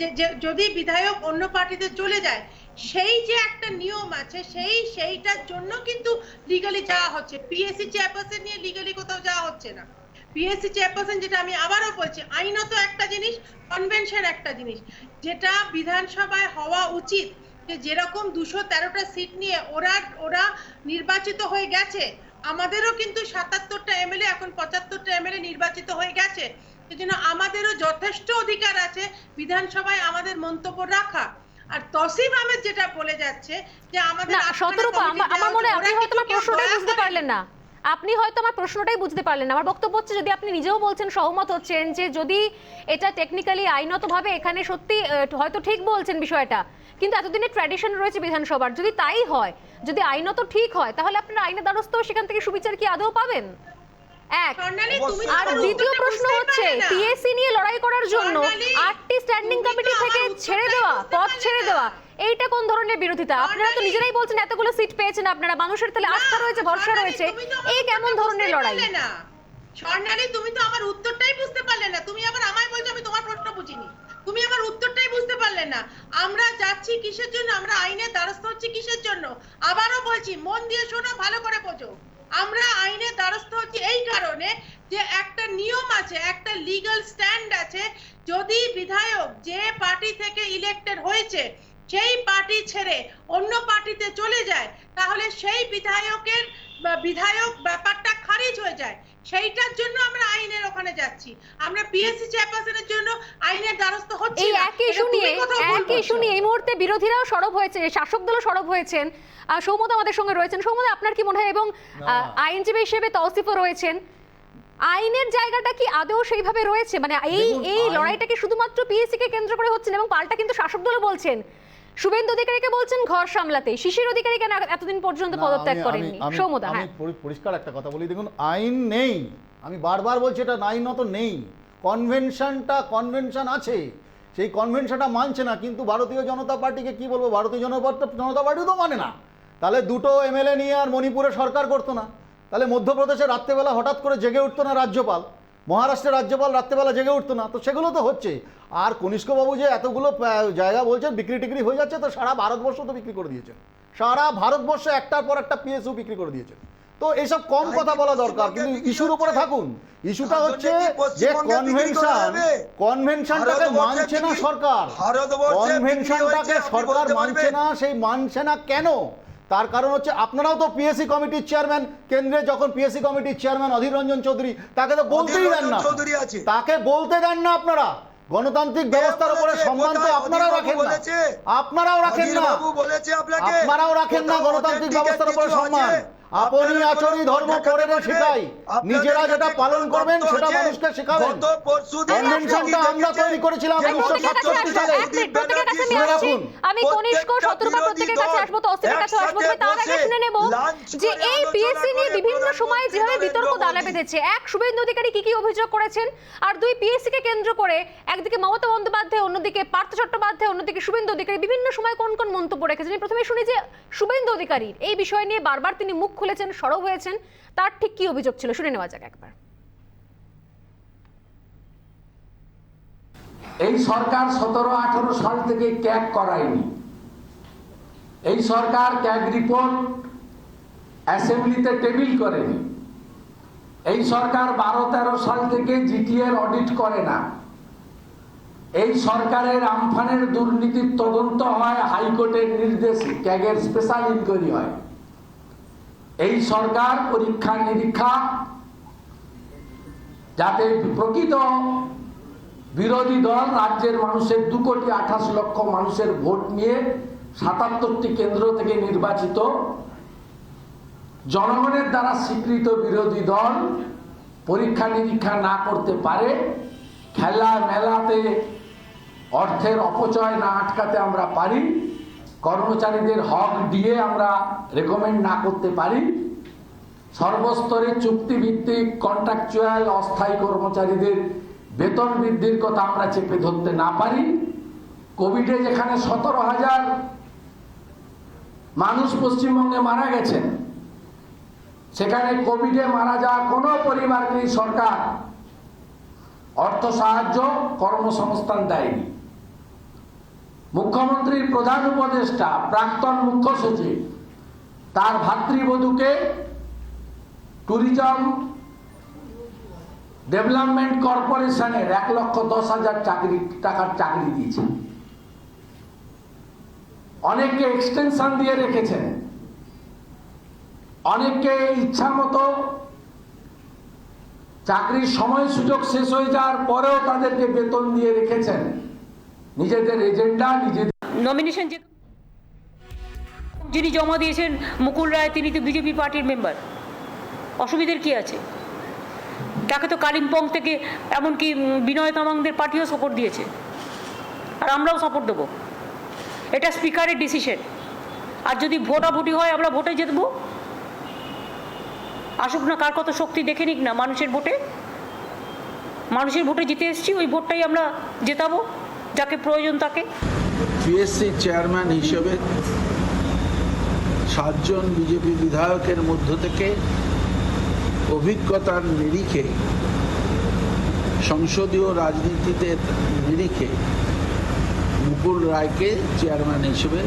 যদি বিধায়ক অন্য পার্টিতে চলে যায়, সেই যে একটা নিয়ম আছে, সেইটার জন্য কিন্তু লিগালি যাওয়া হচ্ছে। পিএসসি চেয়ারপারসন নিয়ে লিগালি কোথাও যাওয়া হচ্ছে না। পিএসসি চেয়ারপারসন, যেটা আমি আবারও বলছি, আইনত একটা জিনিস, কনভেনশন একটা জিনিস, যেটা বিধানসভায় হওয়া উচিত। যেরকম 213টা সিট নিয়ে ওরা নির্বাচিত হয়ে গেছে, আমাদেরও কিন্তু 77টা এমএলএ, এখন 75টা এমএলএ নির্বাচিত হয়ে গেছে। সেজন্য আমাদেরও যথেষ্ট অধিকার আছে বিধানসভায় আমাদের মন্তব্য রাখা। আর তসিফ আহমেদ যেটা বলে যাচ্ছে যে আমাদের আমার মনে হয় আপনি হয়তো আমার প্রশ্নটাই বুঝতে পারলেন না। আমার বক্তব্য হচ্ছে, যদি আপনি নিজেও বলছেন, সহমত হচ্ছেন যে যদি এটা টেকনিক্যালি আইনতভাবে এখানে সত্যি হয়তো ঠিক বলছেন বিষয়টা, কিন্তু এতদিনের ট্র্যাডিশন রয়েছে বিধানসভার, যদি তাই হয়, যদি আইনত ঠিক হয়, তাহলে আপনারা আইনের দ্বারস্থ সেখান থেকে সুবিচার কি আদৌ পাবেন? এক। স্বর্ণালী, তুমি তো আর আমার দ্বিতীয় উত্তরটা প্রশ্ন বুঝতেই হচ্ছে পারলে না। পিএসসি নিয়ে লড়াই করার জন্য স্বর্ণালী, 8টি স্ট্যান্ডিং তুমি তো কমিটি থেকে আমার ছেড়ে উত্তরটাই দেওয়া, বুঝতে পদ পারলে ছেড়ে না। দেওয়া, এইটা কোন ধরনের বিরোধিতা? আপনারা তো স্বর্ণালী, নিজেরাই বলছেন এতগুলো সিট পেয়েছেন আপনারা, মানুষের তাহলে আস্থা রয়েছে, ভরসা স্বর্ণালী, রয়েছে, তুমি তো আমার এই কেমন উত্তরটা ধরনের বুঝতেই লড়াই? পারলে না। স্বর্ণালী, তুমি তো আমার উত্তরটাই বুঝতে পারলে না, তুমি আবার আমায় বলছো আমি তোমার প্রশ্ন বুঝিনি। তুমি আমার উত্তরটাই বুঝতে পারলে না। আমরা যাচ্ছি কিসের জন্য, আমরা আইনের দ্বারস্থ হচ্ছি কিসের জন্য? আবারও বলছি, মন দিয়ে শোনো, ভালো করে বোঝো। আমরা আইনের দ্বারস্থ হচ্ছি এই কারণে যে একটা নিয়ম আছে, একটা লিগ্যাল স্ট্যান্ড আছে। যদি বিধায়ক যে পার্টি থেকে ইলেক্টেড হয়েছে সেই পার্টি ছেড়ে অন্য পার্টিতে চলে যায়, তাহলে সেই বিধায়ক ব্যাপারটা খারিজ হয়ে যায়। সেইটার জন্য আমরা আইনের ওখানে যাচ্ছি। আমরা পিএসসি চেয়ারপারসনের জন্য আইনের দ্বারস্থ হচ্ছি এই না। একই এটা তুমি শুনিয়ে কোথাও ভুল একই করছো। শুনিয়ে এই মুহূর্তে বিরোধীরাও সরব হয়েছে, শাসক দলও সরব হয়েছেন। সৌমদা আমাদের সঙ্গে রয়েছেন। সৌমদা, আপনার কি মনে হয়, এবং আইনজীবী হিসেবে তৌসিফও রয়েছেন, আইনের জায়গাটা কি আদৌ সেইভাবে রয়েছে? মানে এই দেখুন, এই লড়াইটা কি শুধুমাত্র পিএসসি কে কেন্দ্র করে হচ্ছে না? এবং পাল্টা কিন্তু শাসক দলও বলছেন, শুভেন্দু অধিকারীকে বলছেন ঘর সামলাতে, শিশির অধিকারী কেন এতদিন পর্যন্ত না, পদত্যাগ আমি- করেননি? আমি- সৌমদা, আমি হ্যাঁ। পরিষ্কার একটা কথা বলি, দেখুন আইন নেই, আমি বারবার বলছি এটা আইনত নেই। কনভেনশন আছে, সেই কনভেনশনটা মানছে না। কিন্তু ভারতীয় জনতা পার্টিকে কি বলবো, ভারতীয় জনতা পার্টিও তো মানে না। তাহলে দুটো এমএলএ নিয়ে আর মণিপুরে সরকার করতো না? তাহলে মধ্যপ্রদেশে রাত্রেবেলা হঠাৎ করে জেগে উঠতো না রাজ্যপাল? মহারাষ্ট্রের রাজ্যপাল রাত্রেবেলা জেগে উঠতো না? তো সেগুলো তো হচ্ছে। আর কনিষ্কবাবু যে এতগুলো জায়গা বলছেন বিক্রি টিক্রি হয়ে যাচ্ছে, তো সারা ভারতবর্ষ তো বিক্রি করে দিয়েছেন, সারা ভারতবর্ষে একটার পর একটা পিএসইউ বিক্রি করে দিয়েছেন। তো এইসব কম কথা বলা দরকার, কিন্তু ইস্যুর উপরে থাকুন। ইস্যুটা হচ্ছে যে কনভেনশনটাকে মানছে না সরকার, কনভেনশনটাকে সরকার মানছে না। সেই মানছে না কেন? তার কারণ হচ্ছে আপনারাও তো পিএসসি কমিটির চেয়ারম্যান, কেন্দ্রে যখন পিএসসি কমিটির চেয়ারম্যান অধীর রঞ্জন চৌধুরী, তাকে তো বলতেই দেন না, তাকে বলতে দেন না আপনারা। গণতান্ত্রিক ব্যবস্থার উপরে সম্মান তো আপনারাও রাখেন না, আপনারাও রাখেন না, আপনারাও রাখেন না গণতান্ত্রিক ব্যবস্থার উপরে সম্মান। আপনি আচরণী ধর্ম করে শেখাই, নিজেরা যেটা পালন করবেন সেটা মানুষকে শেখাবেন। কনভেনশনটা আমরা তৈরি করেছিলাম 1967 সালে। আমি কনিষ্ক, শত্রুপা প্রত্যেকের কাছে আসবো, তৌসিফের কাছে আসবো। তবে তার আগে শুনে নেব যে এই পিএসসি নিয়ে বিভিন্ন সময় যেভাবে বিতর্ক দানা বেঁধেছে, এক, শুভেন্দু অধিকারী কি কি অভিযোগ করেছেন, আর দুই, পিএসসি কে কেন্দ্র করে একদিকে মমতা বন্দ্যোপাধ্যায়, অন্যদিকে পার্থ চট্টোপাধ্যায়, অন্যদিকে শুভেন্দু অধিকারী বিভিন্ন সময় কোন কোন মন্তব্য রেখেছেন। প্রথমে শুনি যে শুভেন্দু অধিকারীর এই বিষয় নিয়ে বারবার তিনি মুখ খুলেছেন, সরব হয়েছেন, তার ঠিক কি অভিযোগ ছিল শুনে নেওয়া যাক একবার। এই সরকার 17-18 সাল থেকে ক্যাগ করায়নি। এই সরকার ক্যাগ রিপোর্ট অ্যাসেম্বলিতে টেবিল করেনি। এই সরকার 12-13 সাল থেকে জিটিএর অডিট করে না। এই সরকারের আমফানের দুর্নীতির তদন্ত হয় হাইকোর্টের নির্দেশে, ক্যাগের স্পেশাল ইনকোয়ারি হয়। এই সরকার পরীক্ষা নিরীক্ষা যাতে প্রকৃত বিরোধী দল রাজ্যের মানুষের 2,28,00,000 মানুষের ভোট নিয়ে 77টি কেন্দ্র থেকে নির্বাচিত জনগণের দ্বারা স্বীকৃত বিরোধী দল পরীক্ষা নিরীক্ষা না করতে পারে, খেলা মেলাতে অর্থের অপচয় না আটকাতে আমরা পারি, কর্মচারীদের হক দিয়ে আমরা রেকমেন্ড না করতে পারি, সর্বস্তরে চুক্তিভিত্তিক কন্ট্রাকচুয়াল অস্থায়ী কর্মচারীদের বেতন বৃদ্ধির কথা আমরা চেপে ধরতে না পারি, কোভিডে যেখানে 17,000 মানুষ পশ্চিমবঙ্গে মারা গেছেন, সেখানে কোভিডে মারা যাওয়া কোনো পরিবারকে সরকার অর্থ সাহায্য, কর্মসংস্থান দেয়নি। মুখ্যমন্ত্রীর প্রধান উপদেষ্টা, প্রাক্তন মুখ্য সচিব, তার ভাতৃবধূকে ট্যুরিজম ডেভেলপমেন্ট কর্পোরেশনের 1,10,000 টাকার চাকরি দিয়েছে। অনেককে এক্সটেনশন দিয়ে রেখেছেন, অনেককে ইচ্ছা মতো চাকরির সময় সুযোগ শেষ হয়ে যাওয়ার পরেও তাদেরকে বেতন দিয়ে রেখেছেন। নিজেদের এজেন্ডা, নিজেদের নমিনেশন যে যিনি জমা দিয়েছেন মুকুল রায়, তিনি তো বিজেপি পার্টির মেম্বার, অসুবিধার কি আছে? তাকে তো কালিম্পং থেকে এমনকি বিনয় তামাংদের পার্টিও সাপোর্ট দিয়েছে, আর আমরাও সাপোর্ট দেবো। এটা স্পিকারের ডিসিশন। আর যদি ভোটাভুটি হয় আমরা ভোটে জিতবো। আসুক না, কার কত শক্তি দেখে নিক না। মানুষের ভোটে জিতে এসেছি, ওই ভোটটাই আমরা জেতাবো যাকে প্রয়োজন তাকে। পিএসসি চেয়ারম্যান হিসেবে 7 জন বিজেপি বিধায়কের মধ্য থেকে অভিজ্ঞতার নিরিখে, সংসদীয় রাজনীতিতে নিরিখে মুকুল রায়কে চেয়ারম্যান হিসেবে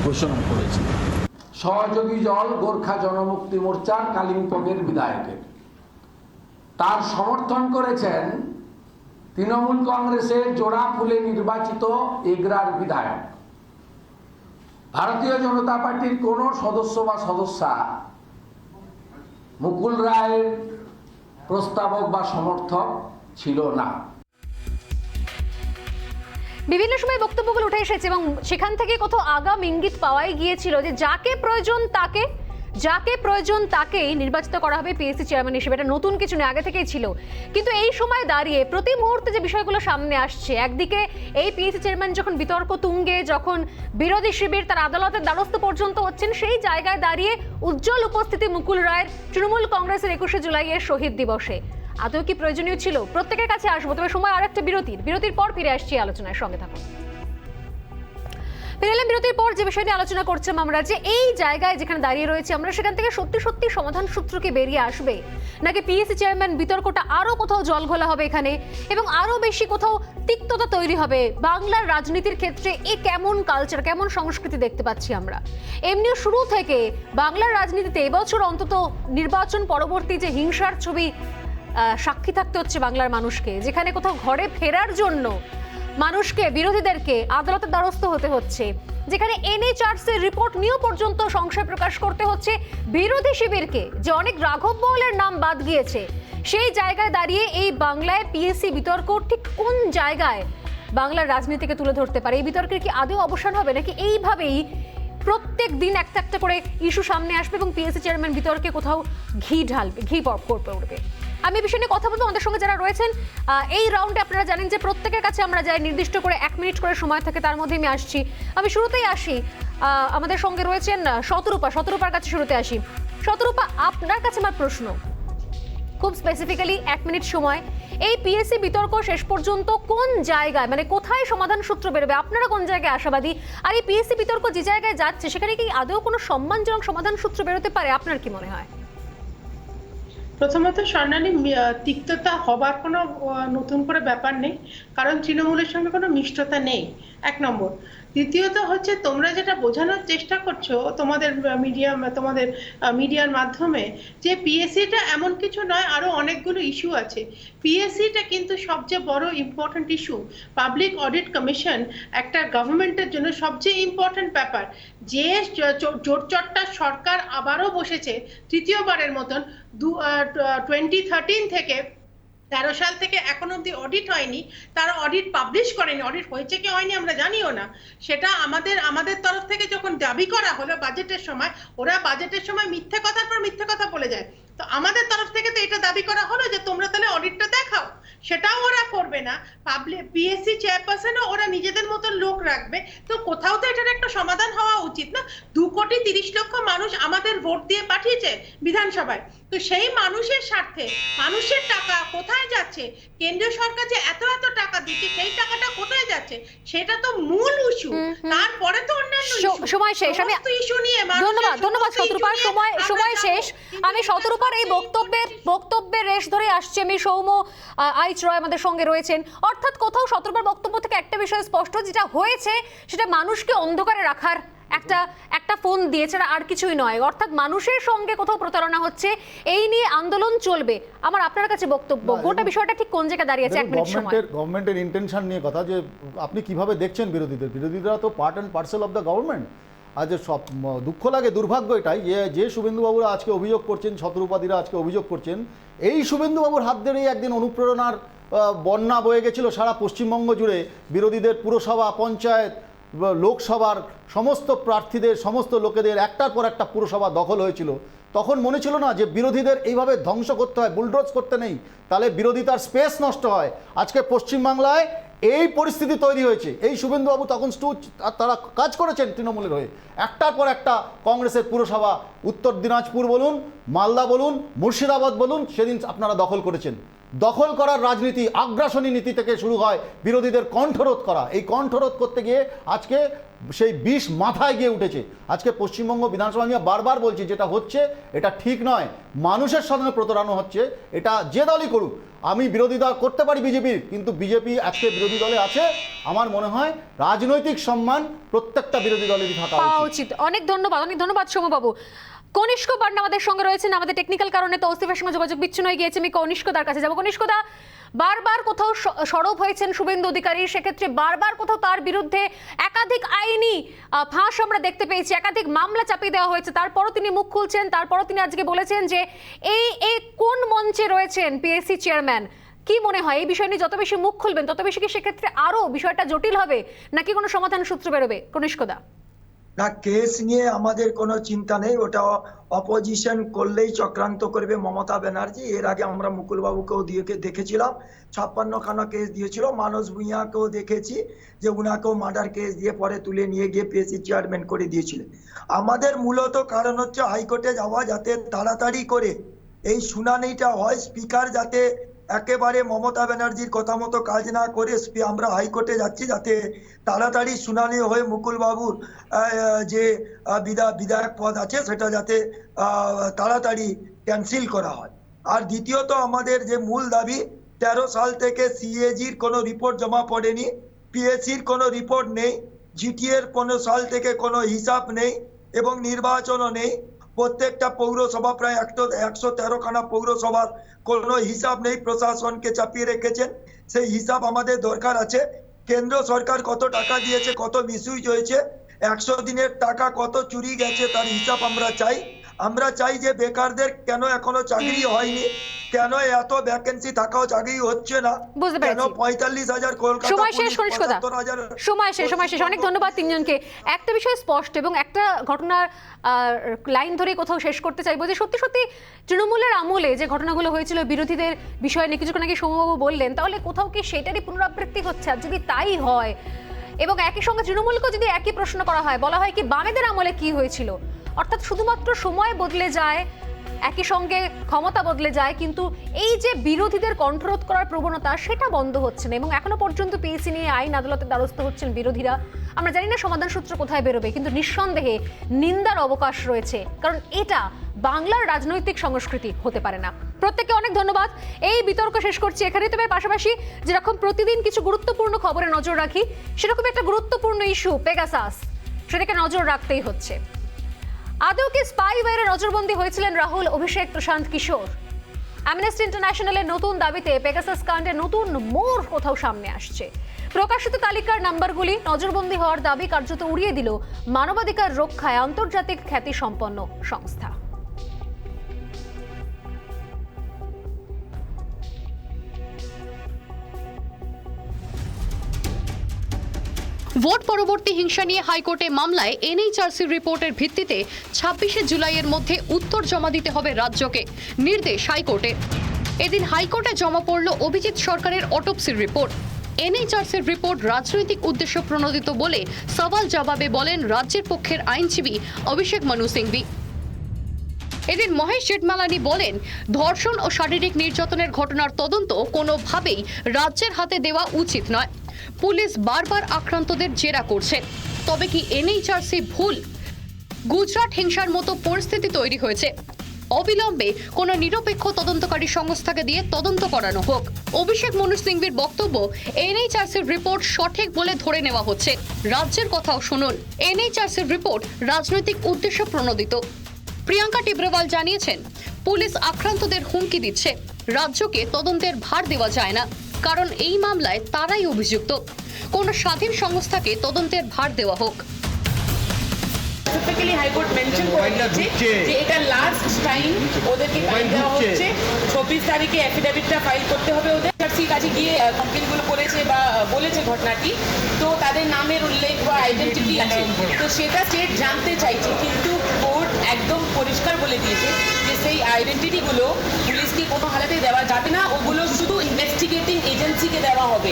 ঘোষণা করেছে। সহযোগী দল গোর্খা জনমুক্তি মোর্চার কালিম্পংয়ের বিধায়কের, তার সমর্থন করেছেন তৃণমূল কংগ্রেসের জোড়া ফুলে নির্বাচিত এগরার বিধায়ক। ভারতীয় জনতা পার্টির কোন সদস্য বা সদস্যা মুকুল রায়ের প্রস্তাবক বা সমর্থক ছিল না। বিভিন্ন সময় বক্তব্যগুলো উঠে এসেছে এবং সেখান থেকে কোথাও আগাম ইঙ্গিত পাওয়াই গিয়েছিল যে যাকে প্রয়োজন তাকেই নির্বাচিত করা হবে পিএসসি চেয়ারম্যান হিসেবে। এটা নতুন কিছু নয়, আগে থেকেই ছিল। কিন্তু এই সময় দাঁড়িয়ে প্রতি মুহূর্তে যে বিষয়গুলো সামনে আসছে, একদিকে এই পিএসসি চেয়ারম্যান যখন বিতর্ক তুঙ্গে, যখন বিরোধী শিবির তার আদালতের দ্বারস্থ পর্যন্ত হচ্ছেন, সেই জায়গায় দাঁড়িয়ে উজ্জ্বল উপস্থিতি মুকুল রায়ের তৃণমূল কংগ্রেসের 21শে জুলাইয়ের শহীদ দিবসে। আদৌ কি প্রয়োজনীয় ছিল? প্রত্যেকের কাছে আসবো, তবে সময় আরেকটা বিরতির পর ফিরে আসছি আলোচনায়, সঙ্গে থাকুন। বিরতির পর যে বিষয় নিয়ে আলোচনা করছিলাম আমরা, যে এই জায়গায় যেখানে দাঁড়িয়ে রয়েছে আমরা, সেখান থেকে সত্যি সমাধান সূত্র কি বেরিয়ে আসবে, নাকি পিএসসি চেয়ারম্যান বিতর্কটা আরো কোথাও জলঘোলা হবে এখানে এবং আরো বেশি কোথাও তিক্ততা তৈরি হবে? বাংলার রাজনীতির ক্ষেত্রে এ কেমন কালচার, কেমন সংস্কৃতি দেখতে পাচ্ছি আমরা? এমনিও শুরু থেকে বাংলার রাজনীতিতে এবছর অন্তত নির্বাচন পরবর্তী যে হিংসার ছবি সাক্ষী থাকতে হচ্ছে বাংলার মানুষকে, যেখানে কোথাও ঘরে ফেরার জন্য মানুষকে, বিরোধীদেরকে আদালতের দ্বারস্থ হতে হচ্ছে, যেখানে এনএইচআরসি এর রিপোর্ট নিয়েও পর্যন্ত সংশয় প্রকাশ করতে হচ্ছে বিরোধী শিবিরকে, যে অনেক রাঘব বোয়ালের নাম বাদ গিয়েছে। সেই জায়গায় দাঁড়িয়ে এই বাংলায় পিএসসি বিতর্ক ঠিক কোন জায়গায় বাংলার রাজনীতিকে তুলে ধরতে পারে? এই বিতর্কের কি আদৌ অবসান হবে, নাকি এইভাবেই প্রত্যেক দিন একটা একটা করে ইস্যু সামনে আসবে এবং পিএসসি চেয়ারম্যান বিতর্কে কোথাও ঘি করতে উঠবে? আমি এই বিষয় নিয়ে কথা বলবো। আমাদের সঙ্গে যারা রয়েছেন এই রাউন্ডে, আপনারা জানেন যে প্রত্যেকের কাছে আমরা যাই, নির্দিষ্ট করে 1 মিনিট করে সময় থাকে, তার মধ্যে আমি আসছি। আমি শুরুতেই আসি, আমাদের সঙ্গে রয়েছেন শতরূপার কাছে শুরুতে আসি। শতরূপা, আপনার কাছে আমার প্রশ্ন খুব স্পেসিফিক্যালি, 1 মিনিট সময়। এই পিএসসি বিতর্ক শেষ পর্যন্ত কোন জায়গায়, মানে কোথায় সমাধান সূত্র বেরোবে? আপনারা কোন জায়গায় আশাবাদী? আর এই পিএসসি বিতর্ক যে জায়গায় যাচ্ছে, সেখানে কি আদৌ কোনো সম্মানজনক সমাধান সূত্র বেরোতে পারে? আপনার কি মনে হয়? প্রথমত স্বর্ণালী, তিক্ততা হবার কোনো নতুন করে ব্যাপার নেই, কারণ তৃণমূলের সঙ্গে কোনো মিষ্টতা নেই, 1 নম্বর। দ্বিতীয়ত হচ্ছে, তোমরা যেটা বোঝানোর চেষ্টা করছো তোমাদের মিডিয়ার মাধ্যমে, যে পিএসসিটা এমন কিছু নয়, আরো অনেকগুলো ইস্যু আছে। পিএসসিটা কিন্তু সবচেয়ে বড় important issue. Public audit commission একটা গভর্নমেন্টের জন্য সবচেয়ে ইম্পর্টেন্ট ব্যাপার। যে জোটচট্টার সরকার আবারও বসেছে তৃতীয়বারের মতন, 2013 থেকে 13 সাল থেকে এখন অব্দি অডিট হয়নি, তারা অডিট পাবলিশ করেনি। অডিট হয়েছে কি হয়নি আমরা জানিও না। সেটা আমাদের তরফ থেকে যখন দাবি করা হলো বাজেটের সময়, ওরা বাজেটের সময় মিথ্যে কথার পর মিথ্যে কথা বলে যায়। তো আমাদের তরফ থেকে তো এটা দাবি করা হলো যে তোমরা তাহলে অডিটটা দেখাও, সেটাও ওরা করবে না। পিএসসি চেয়ারপারসনও ওরা নিজেদের মতন লোক রাখবে। তো কোথাও তো এটার একটা সমাধান হওয়া উচিত না? 2,30,00,000 মানুষ আমাদের ভোট দিয়ে পাঠিয়েছে বিধানসভায়। তো সেই মানুষের স্বার্থে মানুষের টাকা কোথায় যাচ্ছে, কেন্দ্রীয় সরকার যে এত টাকা দিচ্ছে, সেই টাকাটা কোথায় যাচ্ছে, সেটা তো মূল ইস্যু। তারপরে তো অন্যান্য সময় শেষ। আমি ধন্যবাদ শতরূপার, সময় শেষ। আমি শতরূপার এই বক্তব্যের রেশ ধরে আসছি। আমি সৌম্য আইচ রয় আমাদের সঙ্গে রয়েছেন। অর্থাৎ কোথাও শতরূপার বক্তব্য থেকে একটা বিষয় স্পষ্ট, যেটা হয়েছে সেটা মানুষকে অন্ধকারে রাখার একটা ফোন দিয়েছে, আর কিছুই নয়। অর্থাৎ মানুষের সঙ্গে কোথাও প্রতারণা হচ্ছে, এই নিয়ে আন্দোলন চলবে। আমার আপনার কাছে বক্তব্য, গোটা বিষয়টা ঠিক কোন জায়গায় দাঁড়িয়ে আছে? 1 মিনিট সময়। গভর্নমেন্টের ইন্টেনশন নিয়ে কথা, যে আপনি কিভাবে দেখছেন বিরোধীরা তো part and parcel of the government. আজ সব দুঃখ লাগে, দুর্ভাগ্য এটাই যে শুভেন্দুবাবুরা আজকে অভিযোগ করছেন, শতরূপাদিরা আজকে অভিযোগ করছেন, এই শুভেন্দুবাবুর হাত ধরেই একদিন অনুপ্রেরণার বন্যা বয়ে গেছিল সারা পশ্চিমবঙ্গ জুড়ে। বিরোধীদের পুরসভা, পঞ্চায়েত, লোকসভার সমস্ত প্রার্থীদের, সমস্ত লোকেদের একটার পর একটা পুরসভা দখল হয়েছিল। তখন মনে ছিল না যে বিরোধীদের এইভাবে ধ্বংস করতে হয়, বুলডোজ করতে নেই, তাহলে বিরোধিতার স্পেস নষ্ট হয়। আজকে পশ্চিমবাংলায় এই পরিস্থিতি তৈরি হয়েছে। এই শুভেন্দুবাবু তখন তারা কাজ করেছেন তৃণমূলের হয়ে, একটার পর একটা কংগ্রেসের পুরসভা, উত্তর দিনাজপুর বলুন, মালদা বলুন, মুর্শিদাবাদ বলুন, সেদিন আপনারা দখল করেছেন। দখল করার রাজনীতি, আগ্রাসনী নীতি থেকে শুরু হয় বিরোধীদের কণ্ঠরোধ করা। এই কণ্ঠরোধ করতে গিয়ে আজকে সেই বিষ মাথায় গিয়ে উঠেছে। আজকে পশ্চিমবঙ্গ বিধানসভা নিয়ে বারবার বলছি, যেটা হচ্ছে এটা ঠিক নয়, মানুষের সামনে প্রতারণা হচ্ছে। এটা যে দলই করুক, আমি বিরোধী দল করতে পারি বিজেপির, কিন্তু বিজেপি আজকে বিরোধী দলে আছে, আমার মনে হয় রাজনৈতিক সম্মান প্রত্যেকটা বিরোধী দলেরই থাকা উচিত। অনেক ধন্যবাদ সৌম্যবাবু। কনিষ্ক বান্না আমাদের সঙ্গে রয়েছেন, আমাদের টেকনিক্যাল কারণে তৌসিফের সঙ্গে যোগাযোগ বিচ্ছিন্ন হয়ে গিয়েছে। আমি কনিষ্কদার কাছে যাবো। কনিষ্কদা, বারবার কোথাও সরব হয়েছেন শুভেন্দু অধিকারী, সেক্ষেত্রে বারবার কোথাও তার বিরুদ্ধে একাধিক আইনি ফাঁস আমরা দেখতে পেয়েছি, একাধিক মামলা চাপিয়ে দেওয়া হয়েছে, তারপরও তিনি মুখ খুলছেন, তারপরও তিনি আজকে বলেছেন যে এই কোন মঞ্চে রয়েছেন পিএসসি চেয়ারম্যান। কি মনে হয় এই বিষয় নিয়ে যত বেশি মুখ খুলবেন তত বেশি কি সেক্ষেত্রে আরো বিষয়টা জটিল হবে, নাকি কোনো সমাধান সূত্র বেরোবে? কনিষ্কদা। না, কেস নিয়ে আমাদের কোনো চিন্তা নেই, ওটা অপোজিশন করলেই চক্রান্ত করবে মমতা ব্যানার্জি। এর আগে আমরা মুকুল বাবুকেও দেখেছিলাম, 56খানা কেস দিয়েছিল। মানস ভূঁইয়াকেও দেখেছি যে উনাকেও মার্ডার কেস দিয়ে পরে তুলে নিয়ে গিয়ে পিএসসি চেয়ারম্যান করে দিয়েছিলেন। আমাদের মূলত কারণ হচ্ছে হাইকোর্টে যাওয়া, যাতে তাড়াতাড়ি করে এই শুনানিটা হয়। স্পিকার যাতে একেবারে মমতা ব্যানার্জির কথা মতো কাজ না করে, আমরা হাইকোর্টে যাচ্ছি যাতে তাড়াতাড়ি শুনানি হয়ে মুকুল বাবুর যে বিধায়ক পদ আছে সেটা যাতে তাড়াতাড়ি ক্যান্সেল করা হয়। আর দ্বিতীয়ত আমাদের যে মূল দাবি, 13 সাল থেকে সিএজির কোনো রিপোর্ট জমা পড়েনি, পিএসসির কোনো রিপোর্ট নেই, জিটিএর কোনো সাল থেকে কোনো হিসাব নেই এবং নির্বাচনও নেই। প্রত্যেকটা পৌরসভা, প্রায় 113খানা পৌরসভার কোনো হিসাব নেই, প্রশাসনকে চাপিয়ে রেখেছেন। সেই হিসাব আমাদের দরকার আছে। কেন্দ্র সরকার কত টাকা দিয়েছে, কত মিসইউজ হয়েছে, 100 দিনের টাকা কত চুরি গেছে, তার হিসাব আমরা চাই। আমরা চাই যে বেকারদের কেন এখনো চাকরি হয়নি, কেন এত ভ্যাকেন্সি থাকাও চাকরি হচ্ছে না, কেন 45,000 কলকাতা সময় শেষ। অনেক ধন্যবাদ তিনজনকে। একটা বিষয় স্পষ্ট এবং একটা ঘটনার লাইন ধরে কোথাও শেষ করতে চাইবো যে সত্যি সত্যি তৃণমূলের আমলে যে ঘটনাগুলো হয়েছিল বিরোধীদের বিষয়ে নিয়ে কিছুক্ষণ আগে সৌম্যবাবু বললেন, তাহলে কোথাও কি সেটারই পুনরাবৃত্তি হচ্ছে? আর যদি তাই হয় এবং একই সঙ্গে তৃণমূলকেও যদি একই প্রশ্ন করা হয়, বলা হয় কি বামেদের আমলে কি হয়েছিল, অর্থাৎ শুধুমাত্র সময় বদলে যায়, একই সঙ্গে ক্ষমতা বদলে যায়, কিন্তু এই যে বিরোধীদের কণ্ঠরোধ করার প্রবণতা সেটা বন্ধ হচ্ছে না এবং এখনো পর্যন্ত পিএসসি নিয়ে আইন আদালতের দ্বারস্থ হচ্ছেন বিরোধীরা। আমরা জানি না সমাধান সূত্র কোথায় বেরোবে, কিন্তু নিঃসন্দেহে নিন্দার অবকাশ রয়েছে, কারণ এটা বাংলার রাজনৈতিক সংস্কৃতি হতে পারে না। প্রত্যেককে অনেক ধন্যবাদ। এই বিতর্ক শেষ করছি এখানে। তবে পাশাপাশি যেরকম প্রতিদিন কিছু গুরুত্বপূর্ণ খবরে নজর রাখি, সেরকম একটা গুরুত্বপূর্ণ ইস্যু পেগাসাস, সেটাকে নজর রাখতেই হচ্ছে। আদৌ কি স্পাইওয়্যারে নজরবন্দি হয়েছিলেন রাহুল, অভিষেক, প্রশান্ত কিশোর? অ্যামনেস্টি ইন্টারন্যাশনালের নতুন দাবিতে পেগাসাস কাণ্ডে নতুন মোড় কোথাও সামনে আসছে। প্রকাশিত তালিকার নাম্বারগুলি নজরবন্দি হওয়ার দাবি কার্যত উড়িয়ে দিল মানবাধিকার রক্ষায় আন্তর্জাতিক খ্যাতিসম্পন্ন সংস্থা। ভোট পরবর্তী হিংসা নিয়ে হাইকোর্টে মামলায় এনএইচআরসির রিপোর্টের ভিত্তিতে 26শে জুলাইয়ের মধ্যে উত্তর জমা দিতে হবে রাজ্যকে, নির্দেশ হাইকোর্টের। এদিন হাইকোর্টে জমা পড়ল অভিজিৎ সরকারের অটোপসির রিপোর্ট। এনএইচআরসির রিপোর্ট রাজনৈতিক উদ্দেশ্য প্রণোদিত বলে সওয়াল জবাবে বলেন রাজ্যের পক্ষের আইনজীবী অভিষেক মনু সিংভি। এদিন মহেশ জেঠমালানি বলেন, ধর্ষণ ও শারীরিক নির্যাতনের ঘটনার তদন্ত কোনোভাবেই রাজ্যের হাতে দেওয়া উচিত নয়। পুলিশ বারবার আক্রান্তদের জেরা করছে, তবে কি এনএইচআরসি ভুল? গুজরাট হিংসার মতো পরিস্থিতি তৈরি হয়েছে, অবিলম্বে কোনো নিরপেক্ষ তদন্তকারী সংস্থাকে দিয়ে তদন্ত করানো হোক। অভিষেক মনু সিংভির বক্তব্য, এনএইচআরসির রিপোর্ট সঠিক বলে ধরে নেওয়া হচ্ছে, রাজ্যের কথাও শুনুন। এনএইচআরসির রিপোর্ট রাজনৈতিক উদ্দেশ্য প্রণোদিত। প্রিয়াঙ্কা টিব্রেওয়াল জানিয়েছেন, পুলিশ আক্রান্তদের হুমকি দিচ্ছে, রাজ্যকে তদন্তের ভার দেওয়া যায় না, কারণ এই মামলায় তারাই অভিযুক্ত। কোন স্বাধীন সংস্থাকে তদন্তের ভার দেওয়া হোক। স্পেসিফিক্যালি হাইকোর্ট মেনশন করে দিয়েছে যে এটা লাস্ট টাইম ওদেরকে টাইম দেওয়া হচ্ছে, 26 তারিখে অ্যাফিডেভিটটা ফাইল করতে হবে ওদের। সির কাছে গিয়ে কমপ্লেনগুলো করেছে বা বলেছে ঘটনাটি, তো তাদের নামের উল্লেখ বা আইডেন্টিটি আছে, তো সেটা স্টেট জানতে চাইছে, কিন্তু কোর্ট একদম পরিষ্কার বলে দিয়েছে যে সেই আইডেন্টিটিগুলো পুলিশকে কোনো হালাতে দেওয়া যাবে না, ওগুলো শুধু ইনভেস্টিগেটিং এজেন্সিকে দেওয়া হবে।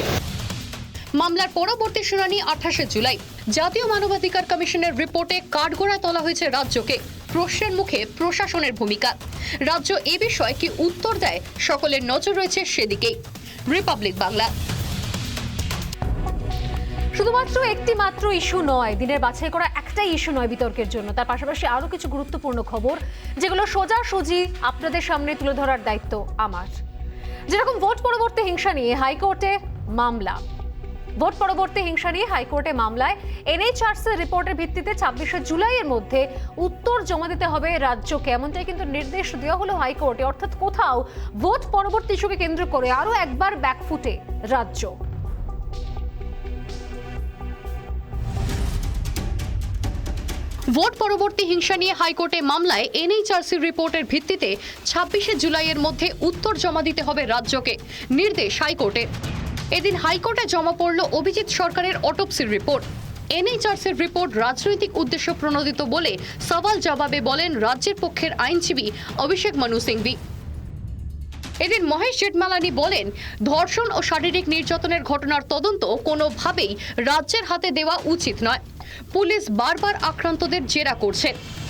মামলার পরবর্তী শুনানি 28 জুলাই। জাতীয় মানবাধিকার কমিশনের রিপোর্টে কাঠগড়ায় তোলা হয়েছে রাজ্যকে। প্রশ্নের মুখে প্রশাসনের ভূমিকা। রাজ্য এ বিষয়ে কি উত্তর দেয়, সকলের নজর রয়েছে সেদিকেই। রিপাবলিক বাংলা। শুধুমাত্র একটি মাত্র ইস্যু নয়, দিনের বাছাই করা একটাই ইস্যু নয় বিতর্কের জন্য, তার পাশাপাশি আরো কিছু গুরুত্বপূর্ণ খবর যেগুলো সোজাসুজি আপনাদের সামনে তুলে ধরার দায়িত্ব আমার। যেরকম ভোট পরবর্তী হিংসা নিয়ে হাইকোর্টে মামলা। ভোট পরবর্তী হিংসা নিয়ে হাইকোর্টে মামলায় এনএইচআরসির রিপোর্টের ভিত্তিতে 26শে জুলাইয়ের মধ্যে উত্তর জমা দিতে হবে রাজ্যকে, এমনটাই কিন্তু নির্দেশ দেওয়া হলো হাইকোর্টে। অর্থাৎ কোথাও ভোট পরবর্তী ইস্যুকে কেন্দ্র করে আরো একবার ব্যাকফুটে রাজ্য। ভোট পরবর্তী হিংসা নিয়ে হাইকোর্টে মামলায় এনএইচআরসির রিপোর্টের ভিত্তিতে 26শে জুলাইয়ের মধ্যে উত্তর জমা দিতে হবে রাজ্যকে, নির্দেশ হাইকোর্টের। এদিন হাইকোর্টে জমা পড়ল অভিজিৎ সরকারের অটোপসির রিপোর্ট। এনএইচআরসির রিপোর্ট রাজনৈতিক উদ্দেশ্য প্রণোদিত বলে সওয়াল জবাবে বলেন রাজ্যের পক্ষের আইনজীবী অভিষেক মনু সিংভি। এদিন মহেশ জেঠমালানি বলেন, ধর্ষণ ও শারীরিক নির্যাতনের ঘটনার তদন্ত কোনোভাবেই রাজ্যের হাতে দেওয়া উচিত নয়। পুলিশ বারবার আক্রান্তদের জেরা করছে।